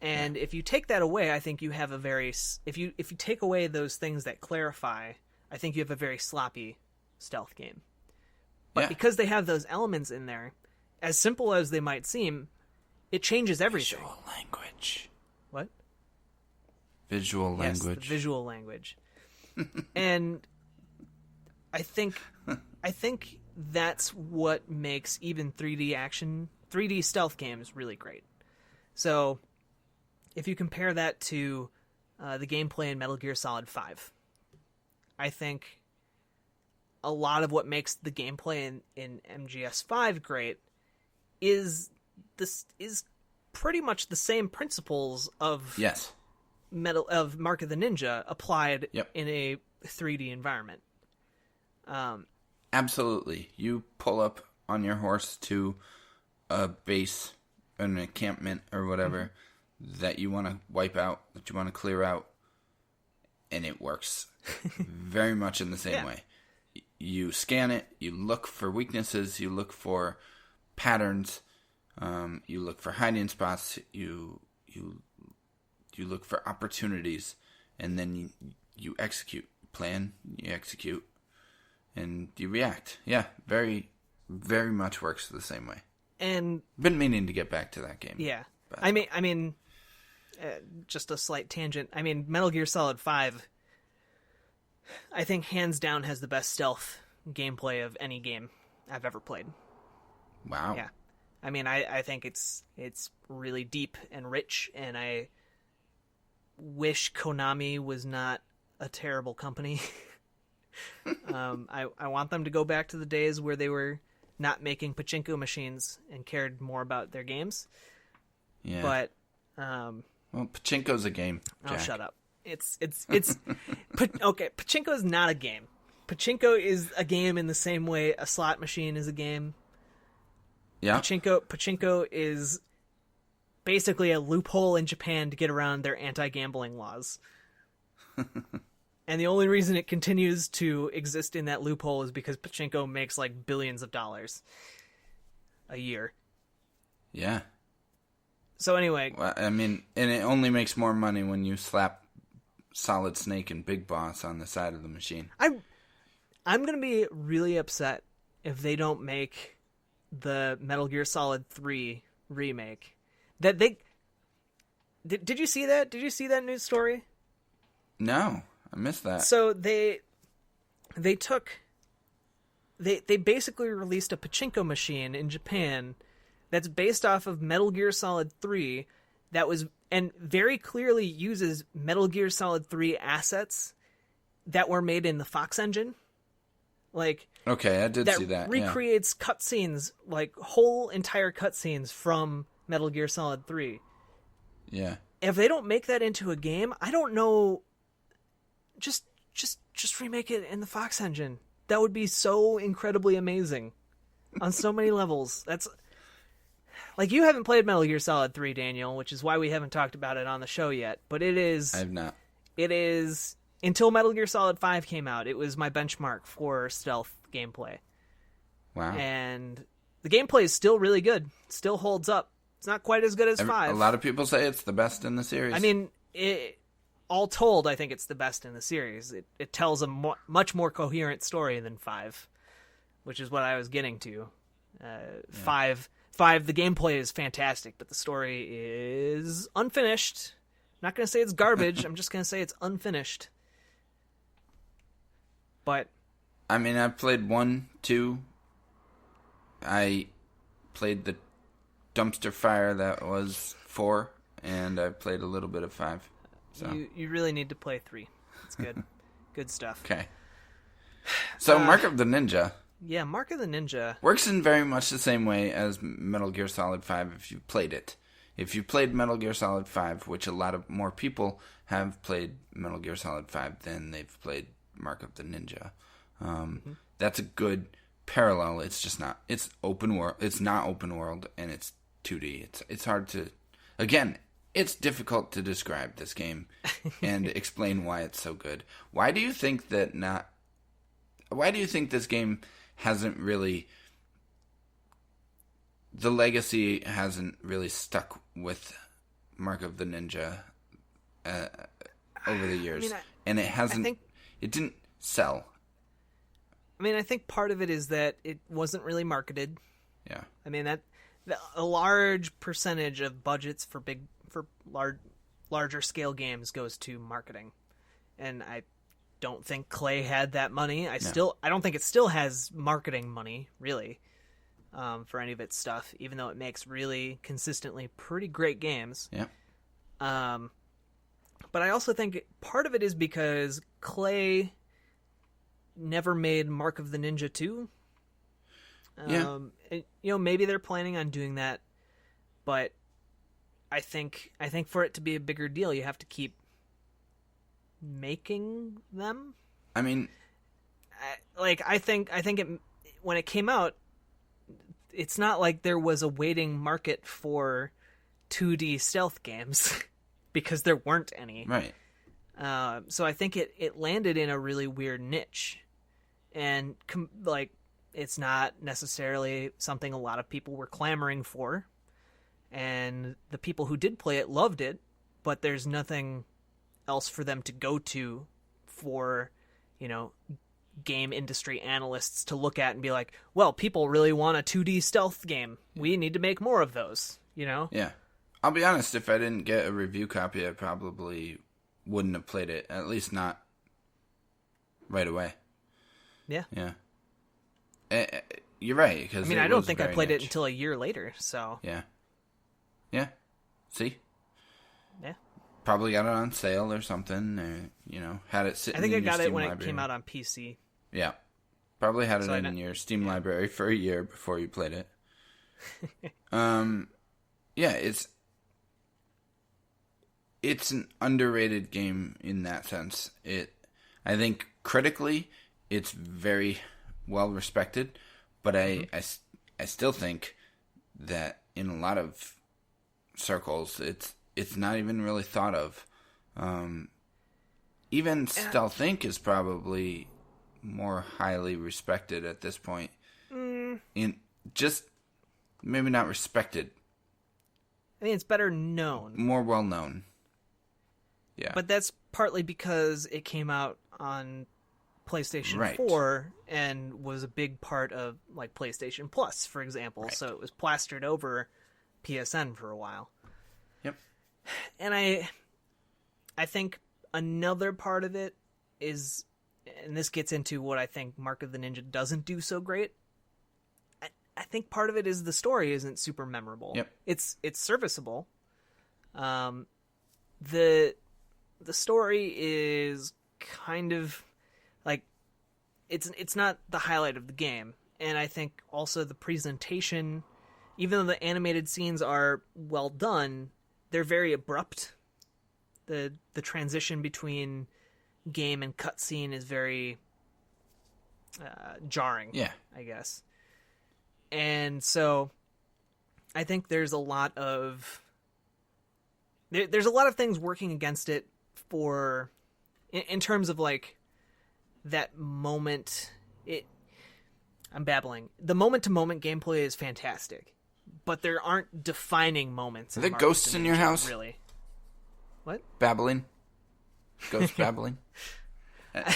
S1: And if you take that away, I think you have a very... If you take away those things that clarify, I think you have a very sloppy stealth game. But because they have those elements in there, as simple as they might seem, it changes everything.
S2: Visual language.
S1: What?
S2: Visual language.
S1: Yes, the visual language. And I think that's what makes even 3D stealth games really great. So if you compare that to the gameplay in Metal Gear Solid 5, I think a lot of what makes the gameplay in MGS5 great is pretty much the same principles of Mark of the Ninja applied in a 3D environment.
S2: Absolutely. You pull up on your horse to a base, an encampment, or whatever that you want to wipe out, that you want to clear out, and it works very much in the same way. You scan it, you look for weaknesses, you look for patterns, you look for hiding spots, you look for opportunities, and then you execute. Plan, you execute, and you react. Yeah, very, very much works the same way.
S1: And
S2: been meaning to get back to that game.
S1: Yeah, but I mean, just a slight tangent. I mean, Metal Gear Solid 5, I think hands down has the best stealth gameplay of any game I've ever played.
S2: Wow.
S1: Yeah, I mean, I think it's really deep and rich, and I wish Konami was not a terrible company. I want them to go back to the days where they were not making pachinko machines and cared more about their games.
S2: Yeah.
S1: But
S2: well, pachinko's a game, Jack.
S1: I'll shut up. Okay, pachinko is not a game. Pachinko is a game in the same way a slot machine is a game.
S2: Yeah.
S1: Pachinko is basically a loophole in Japan to get around their anti-gambling laws. And the only reason it continues to exist in that loophole is because pachinko makes like billions of dollars a year.
S2: Yeah.
S1: So anyway,
S2: well, I mean, and it only makes more money when you slap Solid Snake and Big Boss on the side of the machine.
S1: I'm going to be really upset if they don't make the Metal Gear Solid 3 remake. That they Did you see that? Did you see that news story?
S2: No, I missed that.
S1: So they basically released a pachinko machine in Japan that's based off of Metal Gear Solid 3 that was, and very clearly uses Metal Gear Solid 3 assets that were made in the Fox engine. Like,
S2: okay, I did see that.
S1: Recreates cutscenes, like whole entire cutscenes from Metal Gear Solid 3.
S2: Yeah.
S1: If they don't make that into a game, I don't know. Just remake it in the Fox engine. That would be so incredibly amazing on so many levels. That's like, you haven't played Metal Gear Solid 3, Daniel, which is why we haven't talked about it on the show yet. But it is.
S2: I have not.
S1: It is, until Metal Gear Solid 5 came out, it was my benchmark for stealth gameplay.
S2: Wow.
S1: And the gameplay is still really good. Still holds up. It's not quite as good as 5.
S2: A lot of people say it's the best in the series.
S1: I mean, all told, I think it's the best in the series. It tells a much more coherent story than 5, which is what I was getting to. 5, the gameplay is fantastic, but the story is unfinished. I'm not going to say it's garbage. I'm just going to say it's unfinished. But
S2: I mean, I played 1, 2. I played the dumpster fire that was 4, and I played a little bit of 5. So
S1: you really need to play 3. It's good. Good stuff.
S2: Okay. So Mark of the Ninja.
S1: Yeah, Mark of the Ninja
S2: works in very much the same way as Metal Gear Solid 5 if you played it. If you played Metal Gear Solid 5, which a lot of more people have played Metal Gear Solid 5 than they've played Mark of the Ninja. That's a good parallel. It's just not. It's open world. It's not open world, and it's 2D. It's hard to. Again, it's difficult to describe this game and explain why it's so good. Why do you think that not? Why do you think this game hasn't really? The legacy hasn't really stuck with Mark of the Ninja over the years, and it hasn't. It didn't sell.
S1: I mean, I think part of it is that it wasn't really marketed.
S2: Yeah.
S1: I mean, a large percentage of budgets for larger scale games goes to marketing, and I don't think Klei had that money. I don't think it still has marketing money, really, for any of its stuff, even though it makes really consistently pretty great games.
S2: Yeah.
S1: But I also think part of it is because Klei never made Mark of the Ninja 2. And, maybe they're planning on doing that, but I think for it to be a bigger deal, you have to keep making them.
S2: I mean,
S1: I think when it came out, it's not like there was a waiting market for 2D stealth games because there weren't any.
S2: Right.
S1: So I think it landed in a really weird niche, and it's not necessarily something a lot of people were clamoring for, and the people who did play it loved it, but there's nothing else for them to go to for, game industry analysts to look at and be like, well, people really want a 2D stealth game. We need to make more of those,
S2: Yeah. I'll be honest, if I didn't get a review copy, I probably wouldn't have played it, at least not right away.
S1: Yeah.
S2: Yeah. You're right. Because
S1: I don't think I played it until a year later, so.
S2: Yeah. Yeah. See?
S1: Yeah.
S2: Probably got it on sale or something, or, had it sitting in your Steam library.
S1: I think I got it when it came out on PC.
S2: Yeah. Probably had it in your Steam library for a year before you played it. it's an underrated game in that sense. I think critically, it's very well respected, but I still think that in a lot of circles, it's not even really thought of. Even Stealth Inc. is probably more highly respected at this point. In just maybe not respected.
S1: I think it's better known.
S2: More well known. Yeah.
S1: But that's partly because it came out on PlayStation 4 and was a big part of like PlayStation Plus, for example. Right. So it was plastered over PSN for a while.
S2: Yep.
S1: And I think another part of it is, and this gets into what I think Mark of the Ninja doesn't do so great. I think part of it is the story isn't super memorable.
S2: Yep.
S1: It's serviceable. The story is kind of like it's not the highlight of the game, and I think also the presentation, even though the animated scenes are well done, they're very abrupt. The transition between game and cutscene is very jarring.
S2: Yeah,
S1: I guess. And so I think there's a lot of things working against it for in terms of like that moment. I'm babbling. The moment-to-moment gameplay is fantastic, but there aren't defining moments.
S2: Are there ghosts in your house?
S1: Really? What?
S2: Babbling? Ghost babbling?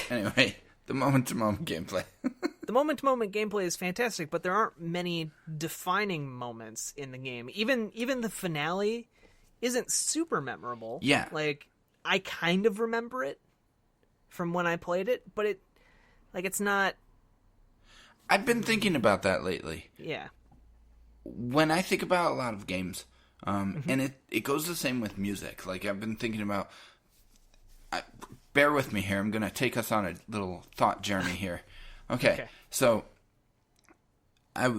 S2: Anyway, the moment-to-moment gameplay.
S1: The moment-to-moment gameplay is fantastic, but there aren't many defining moments in the game. Even the finale isn't super memorable.
S2: Yeah.
S1: Like, I kind of remember it from when I played it, but it's not...
S2: I've been thinking about that lately.
S1: Yeah.
S2: When I think about a lot of games, and it goes the same with music. Like, I've been thinking about... bear with me here. I'm going to take us on a little thought journey here. Okay. So I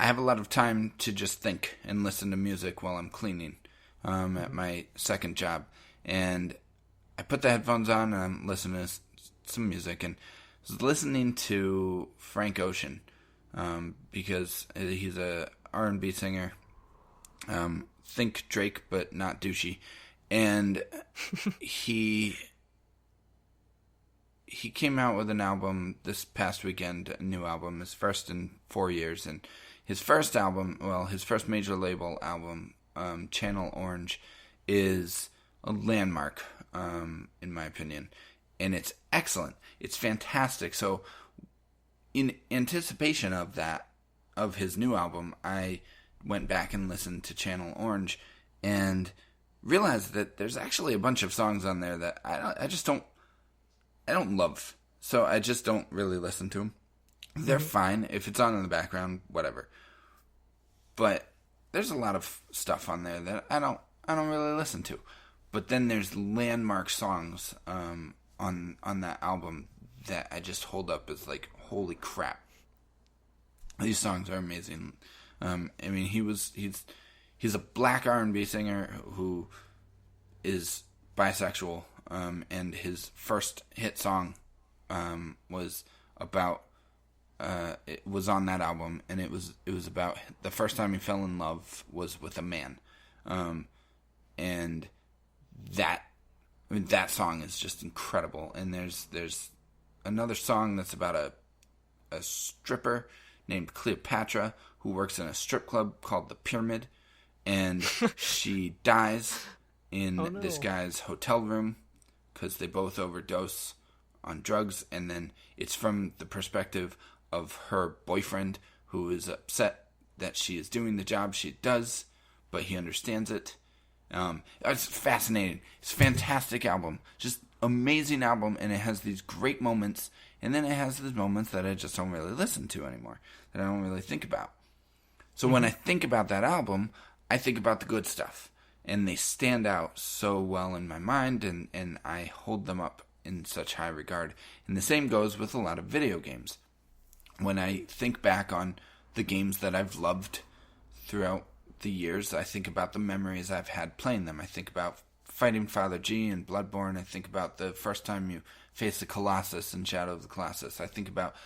S2: have a lot of time to just think and listen to music while I'm cleaning at my second job. And I put the headphones on and I'm listening to some music. And I was listening to Frank Ocean because he's a R&B singer. Think Drake, but not douchey. And he came out with an album this past weekend, a new album, his first in 4 years. And his first album, his first major label album, Channel Orange, is a landmark, in my opinion. And it's excellent. It's fantastic. So in anticipation of that, of his new album, I went back and listened to Channel Orange and realized that there's actually a bunch of songs on there that I don't love. So I just don't really listen to them. They're fine. If it's on in the background, whatever. But there's a lot of stuff on there that I don't really listen to. But then there's landmark songs on that album that I just hold up as like, holy crap. These songs are amazing. I mean, he's a black R&B singer who is bisexual. And his first hit song was about it was on that album, and it was about the first time he fell in love was with a man, and that song is just incredible. And there's another song that's about a stripper named Cleopatra who works in a strip club called the Pyramid, and she dies in this guy's hotel room because they both overdose on drugs, and then it's from the perspective of her boyfriend who is upset that she is doing the job she does, but he understands it. It's fascinating. It's a fantastic album. Just amazing album, and it has these great moments, and then it has these moments that I just don't really listen to anymore, that I don't really think about. So when I think about that album, I think about the good stuff, and they stand out so well in my mind, and I hold them up in such high regard. And the same goes with a lot of video games. When I think back on the games that I've loved throughout the years, I think about the memories I've had playing them. I think about fighting Father G in Bloodborne. I think about the first time you face the Colossus in Shadow of the Colossus. I think about,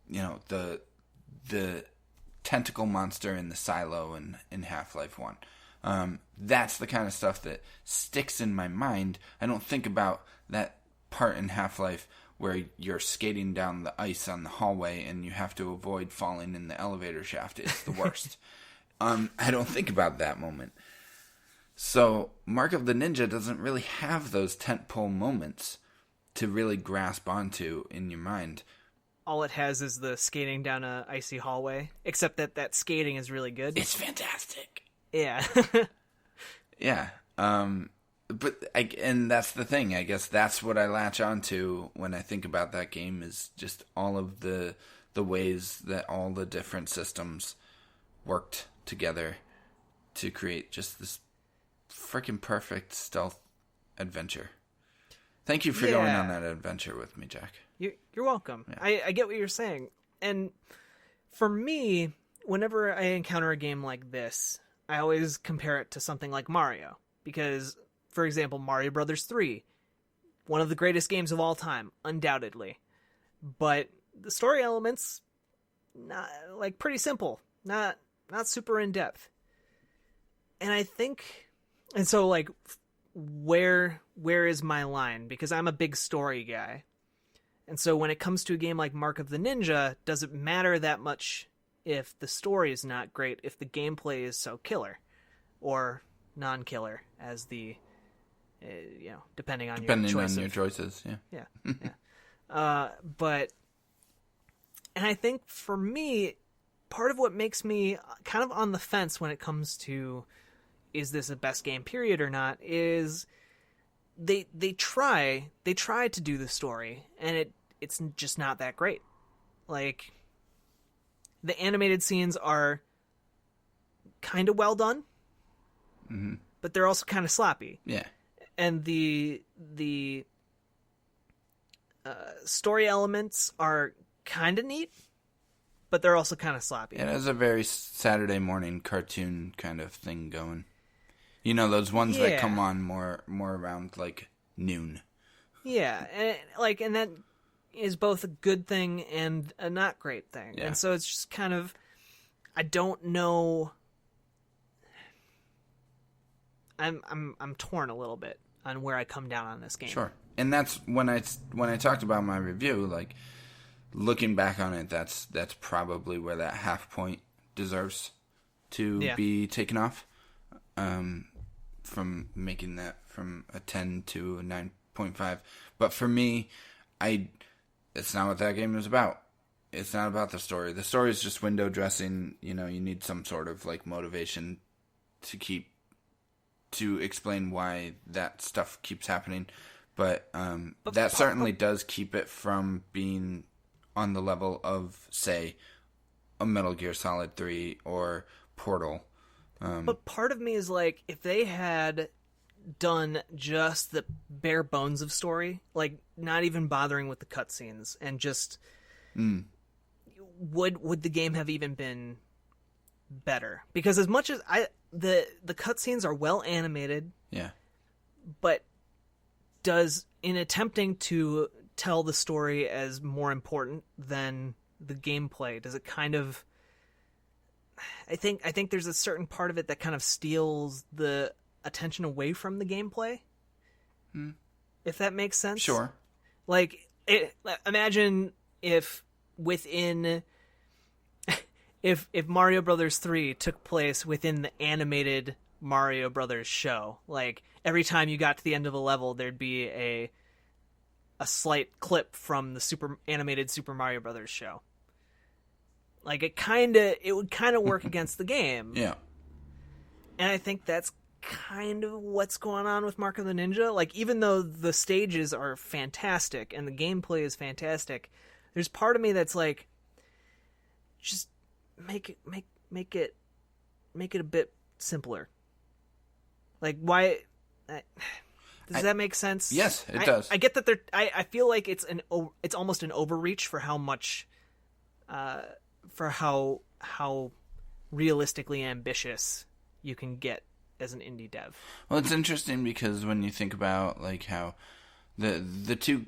S2: the tentacle monster in the silo in Half-Life 1. That's the kind of stuff that sticks in my mind. I don't think about that part in Half-Life where you're skating down the ice on the hallway and you have to avoid falling in the elevator shaft. It's the worst. I don't think about that moment. So Mark of the Ninja doesn't really have those tentpole moments to really grasp onto in your mind.
S1: All it has is the skating down a icy hallway, except that skating is really good.
S2: It's fantastic.
S1: Yeah.
S2: Yeah. And that's the thing. I guess that's what I latch onto when I think about that game, is just all of the ways that all the different systems worked together to create just this freaking perfect stealth adventure. Thank you for going on that adventure with me, Jack.
S1: You're welcome. Yeah. I get what you're saying. And for me, whenever I encounter a game like this, I always compare it to something like Mario. Because, for example, Mario Brothers 3, one of the greatest games of all time, undoubtedly. But the story elements, not pretty simple, not super in depth. And I think, and so where is my line? Because I'm a big story guy. And so when it comes to a game like Mark of the Ninja, does it matter that much if the story is not great, if the gameplay is so killer or non-killer, as the depending on your choices. Yeah. But and I think for me, part of what makes me kind of on the fence when it comes to is this a best game period or not is they try to do the story, and it's just not that great. Like, the animated scenes are kind of well done, but they're also kind of sloppy.
S2: Yeah.
S1: And the story elements are kind of neat, but they're also kind of sloppy.
S2: It has a very Saturday morning cartoon kind of thing going. You know, those ones that come on more around noon. Yeah,
S1: and that is both a good thing and a not great thing. Yeah. And so it's just kind of, I don't know. I'm torn a little bit on where I come down on this game.
S2: Sure. And that's when I talked about my review, looking back on it, that's probably where that half point deserves to be taken off. From making that from a 10 to a 9.5. But for me, it's not what that game is about. It's not about the story. The story is just window dressing. You need some sort of motivation to explain why that stuff keeps happening. But that certainly does keep it from being on the level of, say, a Metal Gear Solid 3 or Portal.
S1: But part of me is if they had done just the bare bones of story, not even bothering with the cutscenes, and just would the game have even been better? Because as much as the cutscenes are well animated, but in attempting to tell the story as more important than the gameplay, does it kind of? I think there's a certain part of it that kind of steals the attention away from the gameplay. If that makes sense.
S2: Sure.
S1: Imagine if within if Mario Brothers 3 took place within the animated Mario Brothers show. Every time you got to the end of a level, there'd be a slight clip from the animated Super Mario Brothers show. It would kind of work against the game.
S2: Yeah.
S1: And I think that's kind of what's going on with Mark of the Ninja. Even though the stages are fantastic and the gameplay is fantastic, there's part of me that's just make it a bit simpler. Why? Does that make sense?
S2: Yes, it does.
S1: I get that I feel like it's almost an overreach for how much. For how realistically ambitious you can get as an indie dev.
S2: Well, it's interesting because when you think about like how the two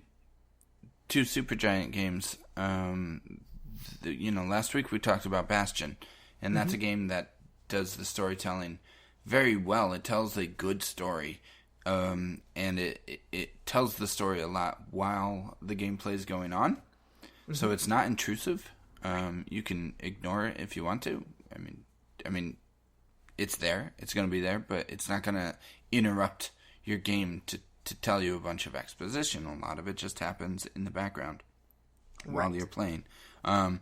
S2: Supergiant games, last week we talked about Bastion, and that's a game that does the storytelling very well. It tells a good story, and it tells the story a lot while the gameplay is going on. So it's not intrusive. You can ignore it if you want to. I mean, it's there. It's going to be there, but it's not going to interrupt your game to tell you a bunch of exposition. A lot of it just happens in the background while you're playing. And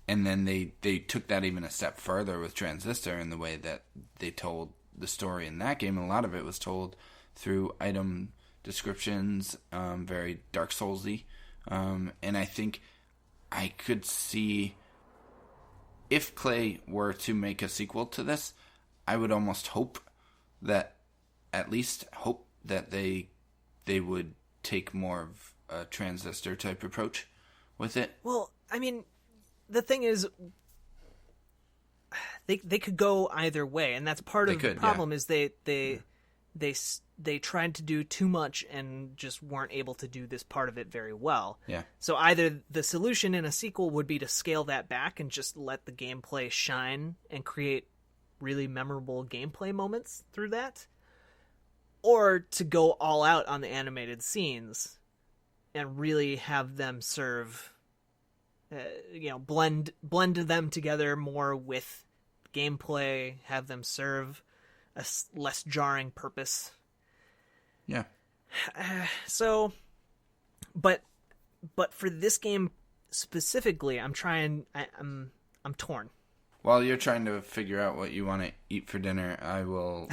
S2: then they took that even a step further with Transistor in the way that they told the story in that game. A lot of it was told through item descriptions, very Dark Souls-y. And I think I could see if Klei were to make a sequel to this, I would almost hope that they would take more of a Transistor type approach with it.
S1: Well, I mean, the thing is, they could go either way, and that's part of the problem. Is they tried to do too much and just weren't able to do this part of it very well.
S2: Yeah.
S1: So either the solution in a sequel would be to scale that back and just let the gameplay shine and create really memorable gameplay moments through that, or to go all out on the animated scenes and really have them serve, blend them together more with gameplay, have them serve a less jarring purpose.
S2: Yeah.
S1: So, but for this game specifically, I'm torn.
S2: While you're trying to figure out what you want to eat for dinner, I will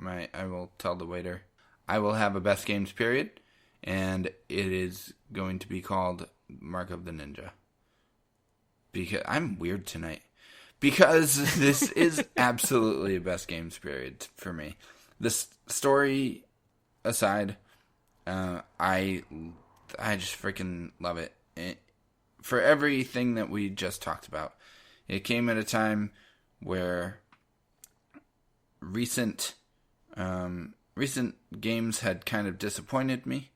S2: I will tell the waiter, I will have a best games period, and it is going to be called Mark of the Ninja. Because I'm weird tonight. Because this is absolutely a best games period for me. This story aside, I just freaking love it. For everything that we just talked about. It came at a time where recent games had kind of disappointed me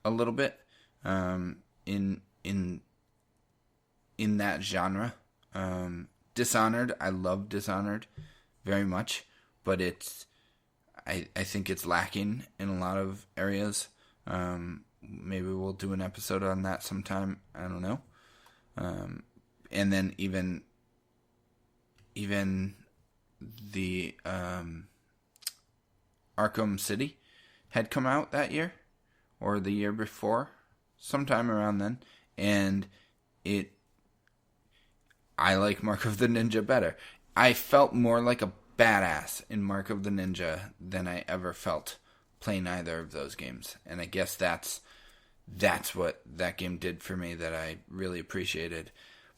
S2: a little bit in that genre. Dishonored, I love Dishonored very much, but I think it's lacking in a lot of areas. Maybe we'll do an episode on that sometime. I don't know. And then even the Arkham City had come out that year, or the year before, sometime around then, and I like Mark of the Ninja better. I felt more like a badass in Mark of the Ninja than I ever felt playing either of those games, and I guess that's what that game did for me that I really appreciated.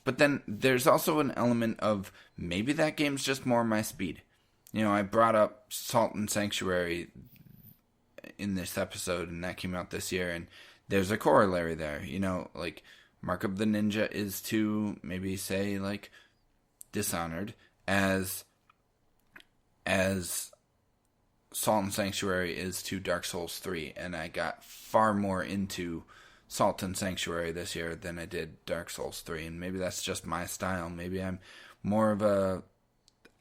S2: But then there's also an element of maybe that game's just more my speed. I brought up Salt and Sanctuary in this episode, and that came out this year, and there's a corollary there. Like Mark of the Ninja is to maybe say like Dishonored as Salt and Sanctuary is to Dark Souls 3, and I got far more into Salt and Sanctuary this year than I did Dark Souls 3, and maybe that's just my style. Maybe I'm more of a...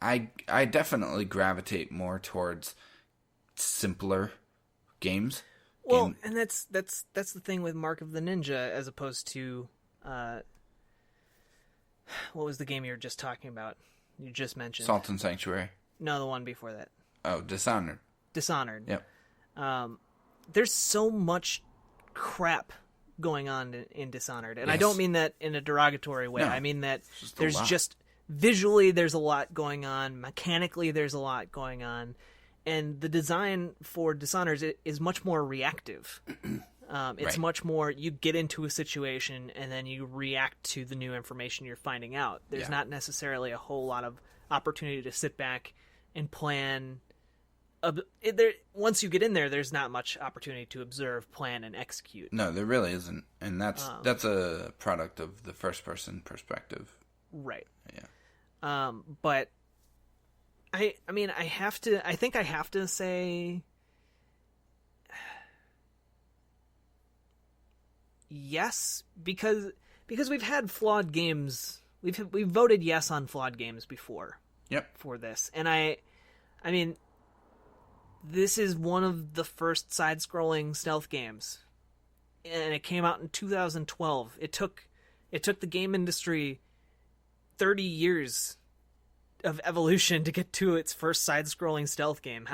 S2: I definitely gravitate more towards simpler games.
S1: Well, and that's the thing with Mark of the Ninja as opposed to... what was the game you were just talking about? You just mentioned.
S2: Salt and Sanctuary.
S1: No, the one before that.
S2: Oh, Dishonored.
S1: Dishonored.
S2: Yep.
S1: There's so much crap going on in Dishonored, and
S2: yes.
S1: I don't mean that in a derogatory way.
S2: No,
S1: I mean that
S2: there's
S1: just visually there's a lot going on, mechanically there's a lot going on, and the design for Dishonored is much more reactive. It's much more you get into a situation and then you react to the new information you're finding out. There's not necessarily a whole lot of opportunity to sit back and plan. Once you get in there, there's not much opportunity to observe, plan, and execute.
S2: No, there really isn't, and that's a product of the first-person perspective.
S1: Right.
S2: Yeah.
S1: But I mean, I think I have to say yes, because we've had flawed games. We've voted yes on flawed games before.
S2: Yep.
S1: For this. And I mean, this is one of the first side-scrolling stealth games. And it came out in 2012. It took the game industry 30 years of evolution to get to its first side-scrolling stealth game.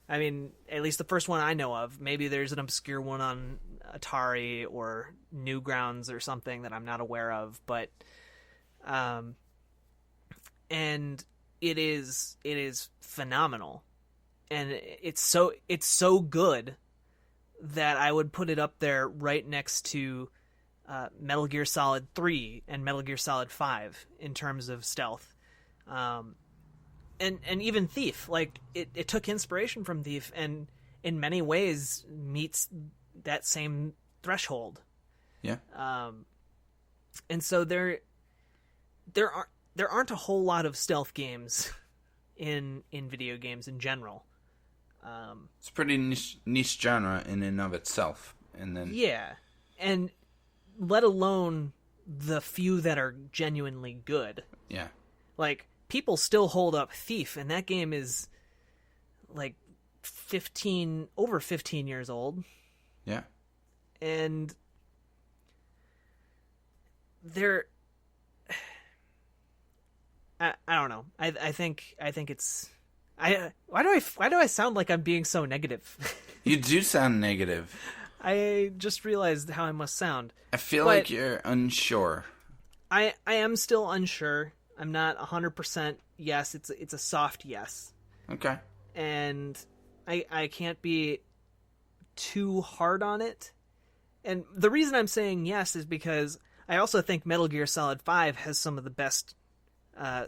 S1: I mean, at least the first one I know of. Maybe there's an obscure one on Atari or Newgrounds or something that I'm not aware of, but and it is phenomenal. And it's so good that I would put it up there right next to Metal Gear Solid 3 and Metal Gear Solid 5 in terms of stealth. And even Thief, like it took inspiration from Thief and in many ways meets that same threshold.
S2: Yeah.
S1: And so there aren't a whole lot of stealth games in video games in general.
S2: It's a pretty niche genre in and of itself, and then
S1: and let alone the few that are genuinely good.
S2: Yeah,
S1: like people still hold up Thief, and that game is like over 15 years old.
S2: Yeah,
S1: and they're I don't know. I think it's. Why do I sound like I'm being so negative?
S2: You do sound negative.
S1: I just realized how I must sound.
S2: I feel like you're unsure.
S1: I am still unsure. I'm not 100% yes. It's a soft yes.
S2: Okay.
S1: And I can't be too hard on it. And the reason I'm saying yes is because I also think Metal Gear Solid 5 has some of the best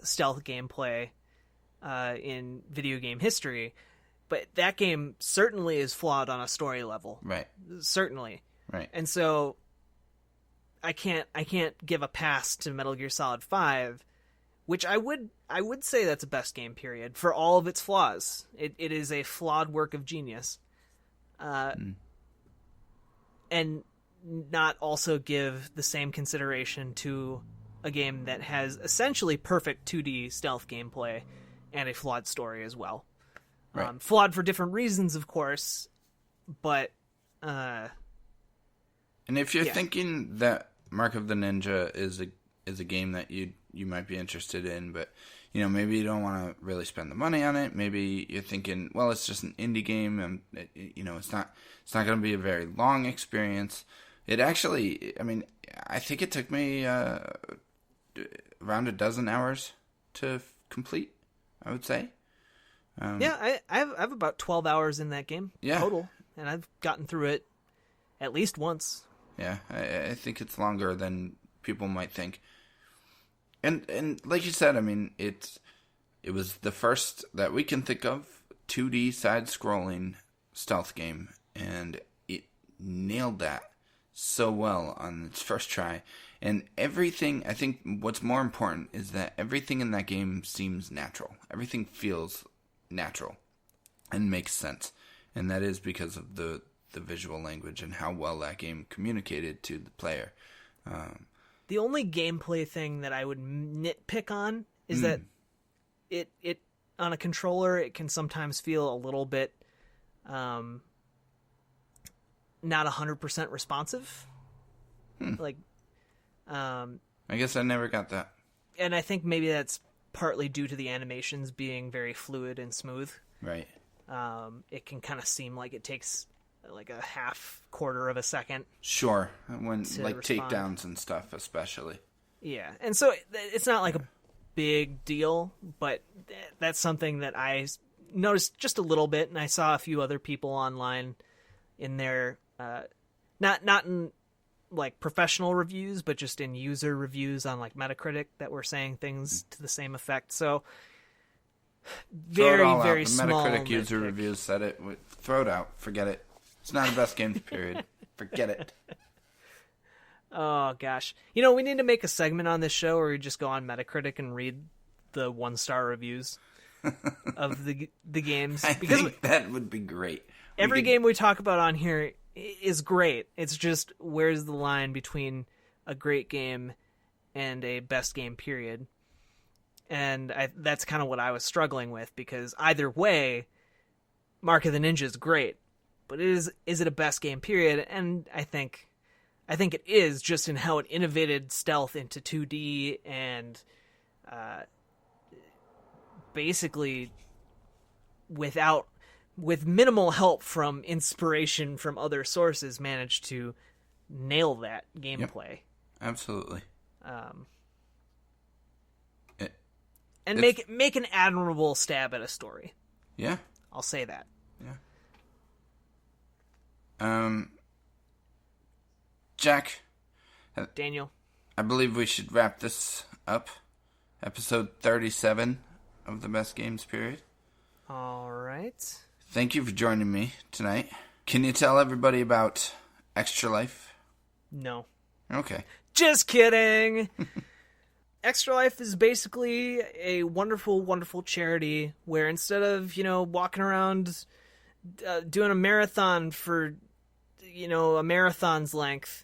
S1: stealth gameplay in video game history, but that game certainly is flawed on a story level.
S2: Right.
S1: Certainly.
S2: Right.
S1: And so I can't give a pass to Metal Gear Solid 5, which I would say that's a best game period for all of its flaws. It is a flawed work of genius. And not also give the same consideration to a game that has essentially perfect 2D stealth gameplay and a flawed story as well.
S2: Right.
S1: Flawed for different reasons, of course, but...
S2: and if you're thinking that Mark of the Ninja is a game that you might be interested in, but maybe you don't want to really spend the money on it. Maybe you're thinking, well, it's just an indie game, and it's not going to be a very long experience. It actually, I mean, I think it took me around a dozen hours to complete, I would say.
S1: I have about 12 hours in that game total, and I've gotten through it at least once.
S2: Yeah, I think it's longer than people might think. And like you said, I mean, it was the first that we can think of 2D side-scrolling stealth game, and it nailed that so well on its first try. And everything, I think what's more important is that everything in that game seems natural. Everything feels natural and makes sense. And that is because of the visual language and how well that game communicated to the player.
S1: The only gameplay thing that I would nitpick on is that it on a controller, it can sometimes feel a little bit not 100% responsive. Like,
S2: I guess I never got that.
S1: And I think maybe that's partly due to the animations being very fluid and smooth.
S2: Right.
S1: It can kind of seem like it takes like a quarter of a second.
S2: Sure. When like
S1: respond.
S2: takedowns and stuff, especially.
S1: Yeah. And so it's not like a big deal, but that's something that I noticed just a little bit, and I saw a few other people online in their not in like professional reviews, but just in user reviews on like Metacritic that were saying things to the same effect. So very very
S2: the
S1: small.
S2: Metacritic user reviews said it. Throw it out. Forget it. It's not the best games period. Forget it.
S1: Oh gosh, we need to make a segment on this show where we just go on Metacritic and read the 1-star reviews. of the games.
S2: I think that would be great.
S1: Every game we talk about on here is great. It's just, where's the line between a great game and a best game period? And that's kind of what I was struggling with, because either way, Mark of the Ninja is great, but is it a best game period? And I think it is, just in how it innovated stealth into 2D and basically with minimal help from inspiration from other sources, managed to nail that gameplay.
S2: Yep, absolutely.
S1: And make an admirable stab at a story.
S2: Yeah.
S1: I'll say that.
S2: Yeah. Jack.
S1: Daniel.
S2: I believe we should wrap this up. Episode 37 of the Best Games Period.
S1: All right.
S2: Thank you for joining me tonight. Can you tell everybody about Extra Life?
S1: No.
S2: Okay.
S1: Just kidding. Extra Life is basically a wonderful, wonderful charity where instead of, walking around doing a marathon for, a marathon's length,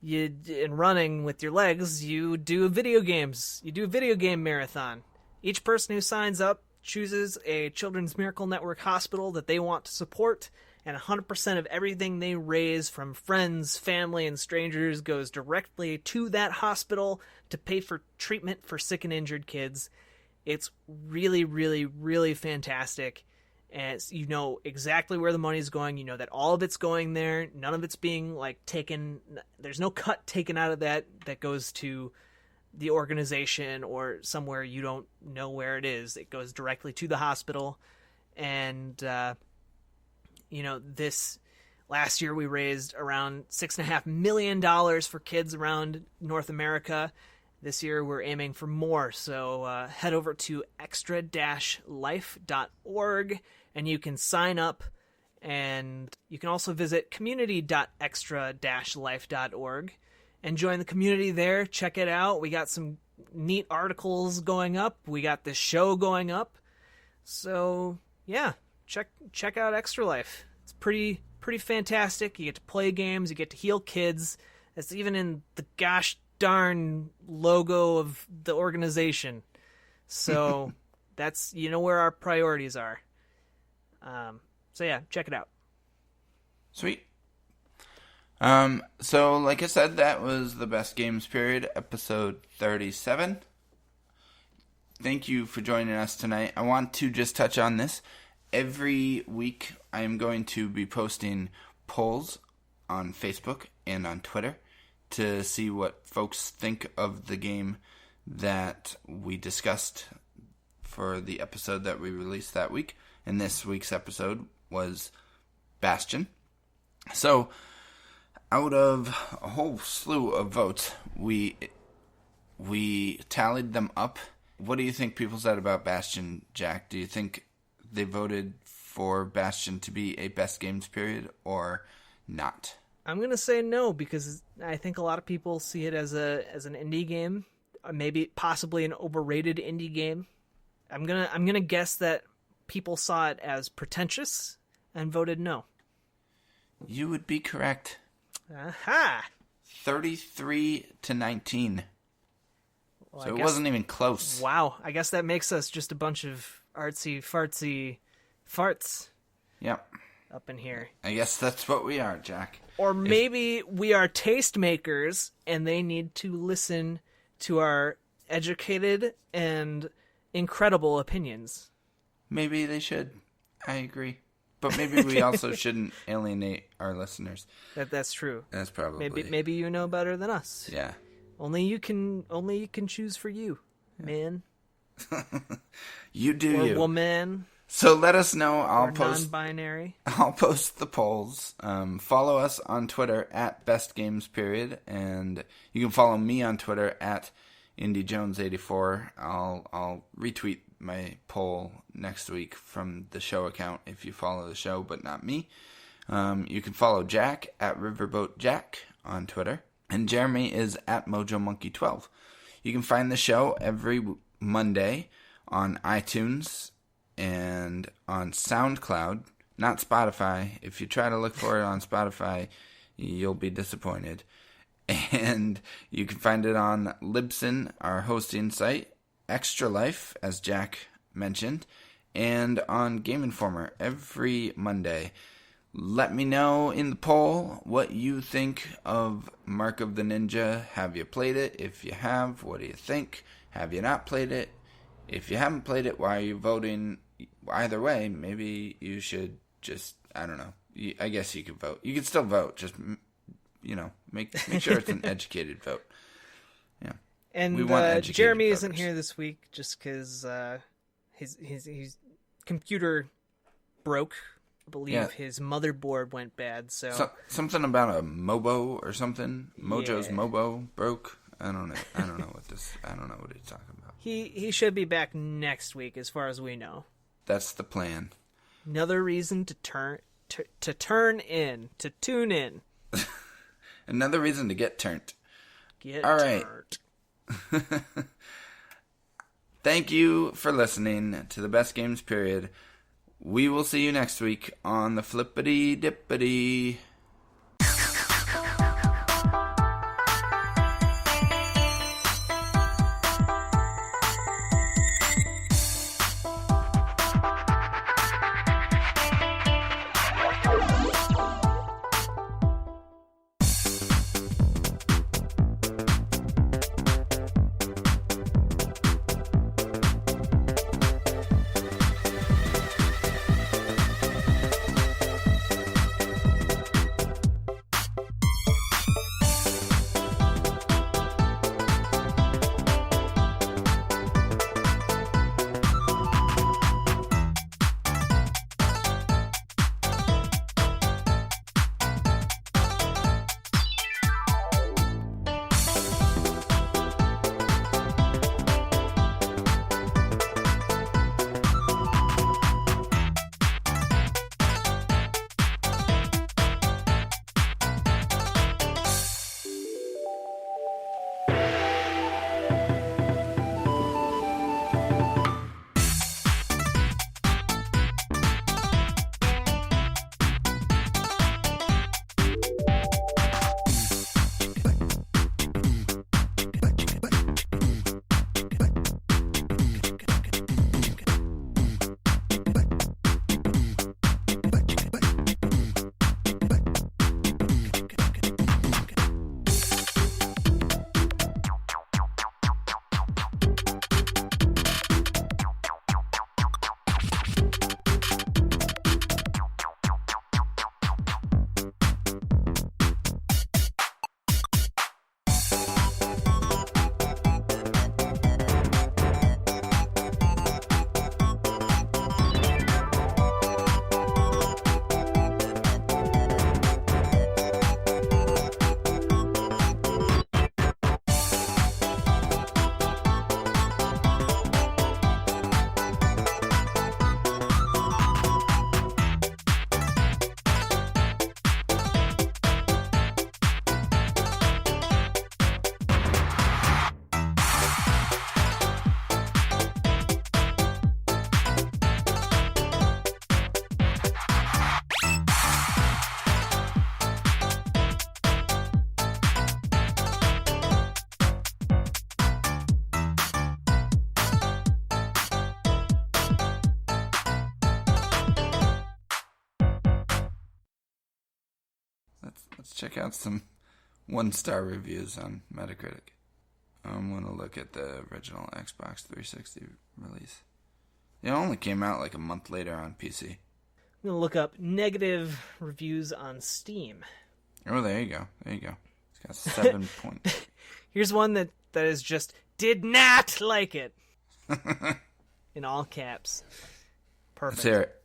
S1: and running with your legs, you do video games. You do a video game marathon. Each person who signs up chooses a Children's Miracle Network hospital that they want to support, and 100% of everything they raise from friends, family, and strangers goes directly to that hospital to pay for treatment for sick and injured kids. It's really, really, really fantastic. And you know exactly where the money's going. You know that all of it's going there. None of it's being taken. There's no cut taken out of that goes to the organization or somewhere you don't know where it is. It goes directly to the hospital. And, this last year we raised around $6.5 million for kids around North America. This year we're aiming for more. So head over to extra-life.org and you can sign up. And you can also visit community.extra-life.org and join the community there. Check it out. We got some neat articles going up. We got this show going up. So, yeah, check out Extra Life. It's pretty fantastic. You get to play games. You get to heal kids. It's even in the gosh darn logo of the organization. So, that's, where our priorities are. So, yeah, check it out.
S2: Sweet. So like I said, that was the Best Games Period, episode 37. Thank you for joining us tonight. I want to just touch on this. Every week I am going to be posting polls on Facebook and on Twitter to see what folks think of the game that we discussed for the episode that we released that week. And this week's episode was Bastion. So, out of a whole slew of votes, we tallied them up. What do you think people said about Bastion, Jack? Do you think they voted for Bastion to be a Best Games Period or not?
S1: I'm going to say no, because I think a lot of people see it as an indie game, maybe possibly an overrated indie game. I'm going to guess that people saw it as pretentious and voted no.
S2: You would be correct.
S1: Aha!
S2: 33-19.
S1: Well,
S2: so it wasn't even close.
S1: Wow. I guess that makes us just a bunch of artsy-fartsy farts.
S2: Yep.
S1: Up in here.
S2: I guess that's what we are, Jack.
S1: Or maybe we are tastemakers and they need to listen to our educated and incredible opinions.
S2: Maybe they should. I agree. But maybe we also shouldn't alienate our listeners.
S1: That's true.
S2: That's probably.
S1: Maybe you know better than us.
S2: Yeah.
S1: Only you can choose for you, man.
S2: You do
S1: or
S2: you.
S1: Woman.
S2: So let us know.
S1: Or non-binary.
S2: I'll post the polls. Follow us on Twitter at Best Games Period, and you can follow me on Twitter at IndyJones84. I'll retweet my poll next week from the show account if you follow the show, but not me. You can follow Jack at RiverboatJack on Twitter, and Jeremy is at MojoMonkey12. You can find the show every Monday on iTunes, and on SoundCloud, not Spotify. If you try to look for it on Spotify, you'll be disappointed. And you can find it on Libsyn, our hosting site, Extra Life, as Jack mentioned, and on Game Informer every Monday. Let me know in the poll what you think of Mark of the Ninja. Have you played it? If you have, what do you think? Have you not played it? If you haven't played it, why are you voting? Either way, maybe you should just, I don't know. I guess you could vote. You could still vote. Just, make sure it's an educated vote. Yeah.
S1: And
S2: we want educated
S1: Jeremy
S2: voters.
S1: isn't here this week just because his computer broke. I believe his motherboard went bad. So
S2: something about a Mobo or something. Mojo's
S1: Yeah.
S2: Mobo broke. I don't know what he's talking about.
S1: He should be back next week, as far as we know.
S2: That's the plan.
S1: Another reason to tune in.
S2: Another reason to get turned.
S1: All
S2: right. Thank you for listening to the Best Games Period. We will see you next week on the Flippity Dippity. Let's check out some 1-star reviews on Metacritic. I'm going to look at the original Xbox 360 release. It only came out like a month later on PC.
S1: I'm going to look up negative reviews on Steam.
S2: Oh, there you go. It's got 7 points.
S1: Here's one that is just, did not like it. In all caps. Perfect.
S2: Let's hear it.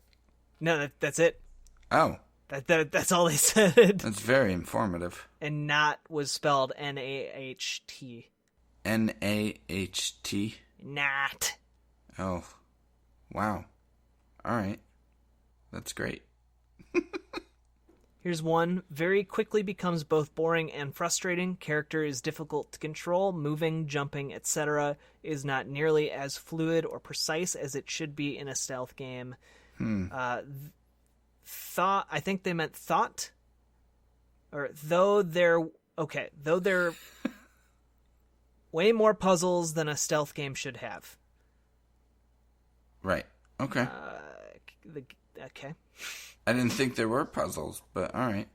S1: No, that's it.
S2: Oh.
S1: That's all they said.
S2: That's very informative.
S1: And not was spelled N-A-H-T.
S2: N-A-H-T?
S1: Not.
S2: Oh. Wow. All right. That's great.
S1: Here's one. Very quickly becomes both boring and frustrating. Character is difficult to control. Moving, jumping, etc. is not nearly as fluid or precise as it should be in a stealth game. Thought. I think they meant thought. Or though they're way more puzzles than a stealth game should have.
S2: Right. Okay.
S1: Okay.
S2: I didn't think there were puzzles, but all right.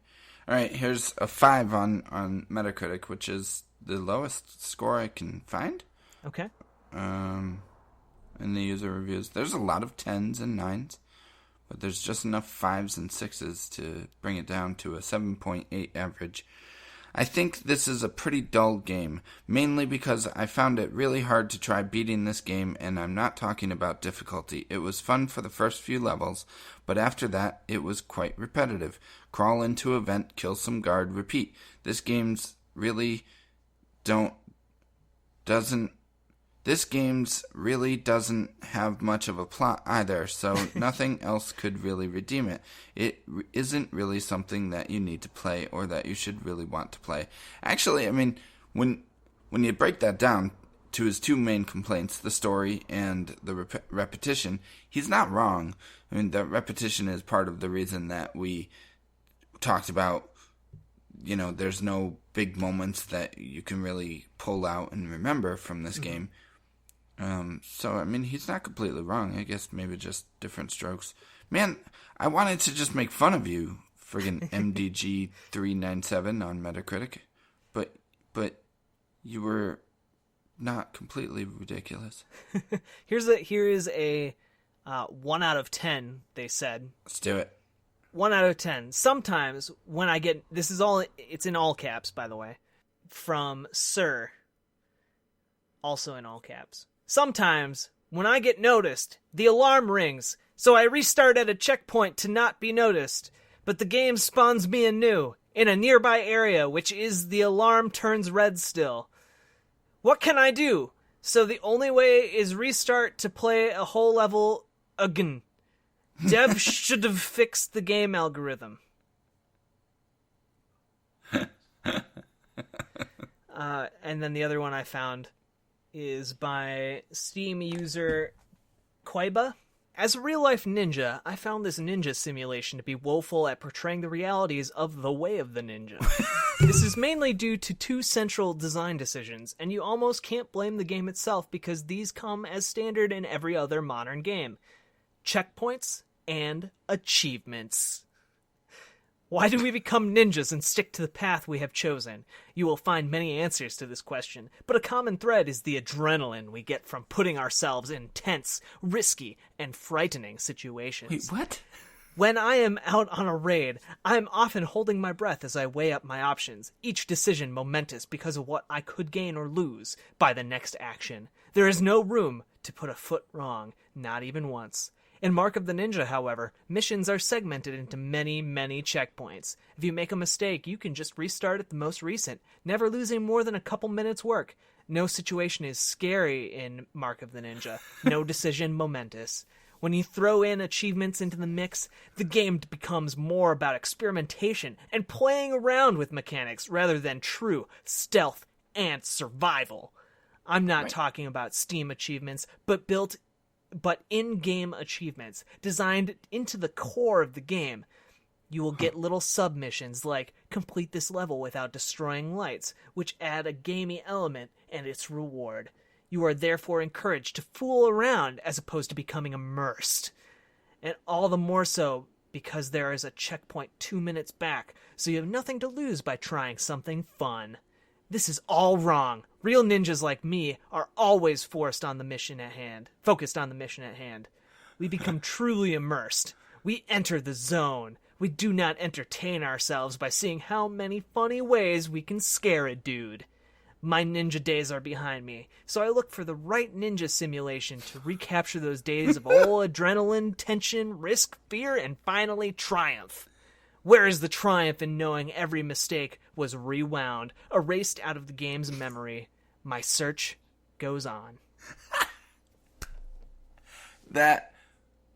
S2: All right, here's a 5 on Metacritic, which is the lowest score I can find.
S1: Okay.
S2: In the user reviews. There's a lot of 10s and 9s, but there's just enough 5s and 6s to bring it down to a 7.8 average. I think this is a pretty dull game, mainly because I found it really hard to try beating this game, and I'm not talking about difficulty. It was fun for the first few levels, but after that, it was quite repetitive. Crawl into a vent, kill some guard, repeat. This game's really doesn't have much of a plot either, so nothing else could really redeem it. It isn't really something that you need to play or that you should really want to play. Actually, I mean, when you break that down to his two main complaints, the story and the repetition, he's not wrong. I mean, the repetition is part of the reason that we talked about, you know, there's no big moments that you can really pull out and remember from this game. So, I mean, he's not completely wrong. I guess maybe just different strokes. Man, I wanted to just make fun of you, friggin' MDG397 on Metacritic, but you were not completely ridiculous.
S1: Here is a 1 out of 10, they said.
S2: Let's do it.
S1: 1 out of 10. Sometimes when I get... It's in all caps, by the way. From Sir. Also in all caps. Sometimes, when I get noticed, the alarm rings, so I restart at a checkpoint to not be noticed, but the game spawns me anew, in a nearby area, which is the alarm turns red still. What can I do? So the only way is restart to play a whole level again. Dev should have fixed the game algorithm. And then the other one I found is by Steam user Quaiba. As a real-life ninja, I found this ninja simulation to be woeful at portraying the realities of the way of the ninja. This is mainly due to two central design decisions, and you almost can't blame the game itself because these come as standard in every other modern game. Checkpoints and achievements. Why do we become ninjas and stick to the path we have chosen? You will find many answers to this question, but a common thread is the adrenaline we get from putting ourselves in tense, risky, and frightening situations.
S2: Wait, what?
S1: When I am out on a raid, I am often holding my breath as I weigh up my options, each decision momentous because of what I could gain or lose by the next action. There is no room to put a foot wrong, not even once. In Mark of the Ninja, however, missions are segmented into many, many checkpoints. If you make a mistake, you can just restart at the most recent, never losing more than a couple minutes' work. No situation is scary in Mark of the Ninja. No decision momentous. When you throw in achievements into the mix, the game becomes more about experimentation and playing around with mechanics rather than true stealth and survival. I'm not talking about Steam achievements, but in-game achievements designed into the core of the game. You will get little submissions like complete this level without destroying lights, which add a gamey element and its reward. You are therefore encouraged to fool around as opposed to becoming immersed. And all the more so because there is a checkpoint 2 minutes back, so you have nothing to lose by trying something fun. This is all wrong. Real ninjas like me are always focused on the mission at hand. We become truly immersed. We enter the zone. We do not entertain ourselves by seeing how many funny ways we can scare a dude. My ninja days are behind me, so I look for the right ninja simulation to recapture those days of all adrenaline, tension, risk, fear, and finally triumph. Where is the triumph in knowing every mistake was rewound, erased out of the game's memory? My search goes on.
S2: That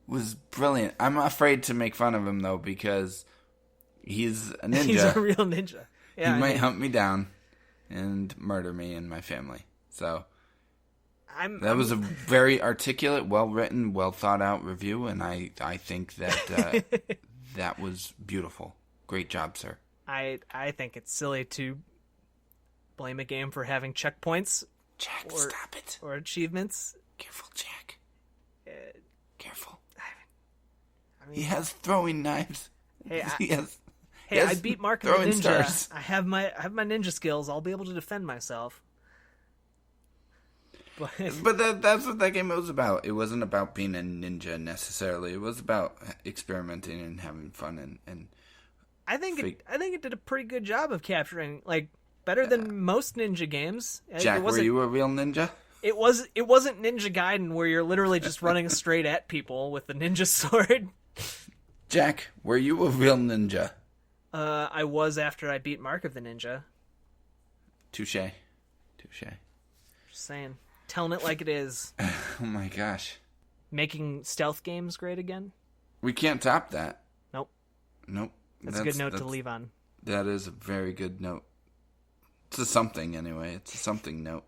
S2: was brilliant. I'm afraid to make fun of him, though, because He's a ninja.
S1: He's a real ninja. Yeah,
S2: he might hunt me down and murder me and my family. So that was a very articulate, well-written, well-thought-out review, and I think that that was beautiful. Great job, sir.
S1: I think it's silly to blame a game for having checkpoints.
S2: Jack, stop it.
S1: Or achievements.
S2: Careful, Jack. Careful.
S1: I mean,
S2: he has throwing knives.
S1: Hey, I beat Mark of the Ninja.
S2: Stars.
S1: I have my ninja skills. I'll be able to defend myself.
S2: But that's what that game was about. It wasn't about being a ninja necessarily. It was about experimenting and having fun and
S1: I think it did a pretty good job of capturing, like, better than most ninja games.
S2: Jack, were you a real ninja?
S1: It wasn't Ninja Gaiden where you're literally just running straight at people with the ninja sword.
S2: Jack, were you a real ninja?
S1: I was after I beat Mark of the Ninja.
S2: Touche.
S1: Just saying. Telling it like it is.
S2: Oh my gosh.
S1: Making stealth games great again?
S2: We can't top that.
S1: Nope. That's a good note to leave on.
S2: That is a very good note. It's a something, anyway. It's a something note.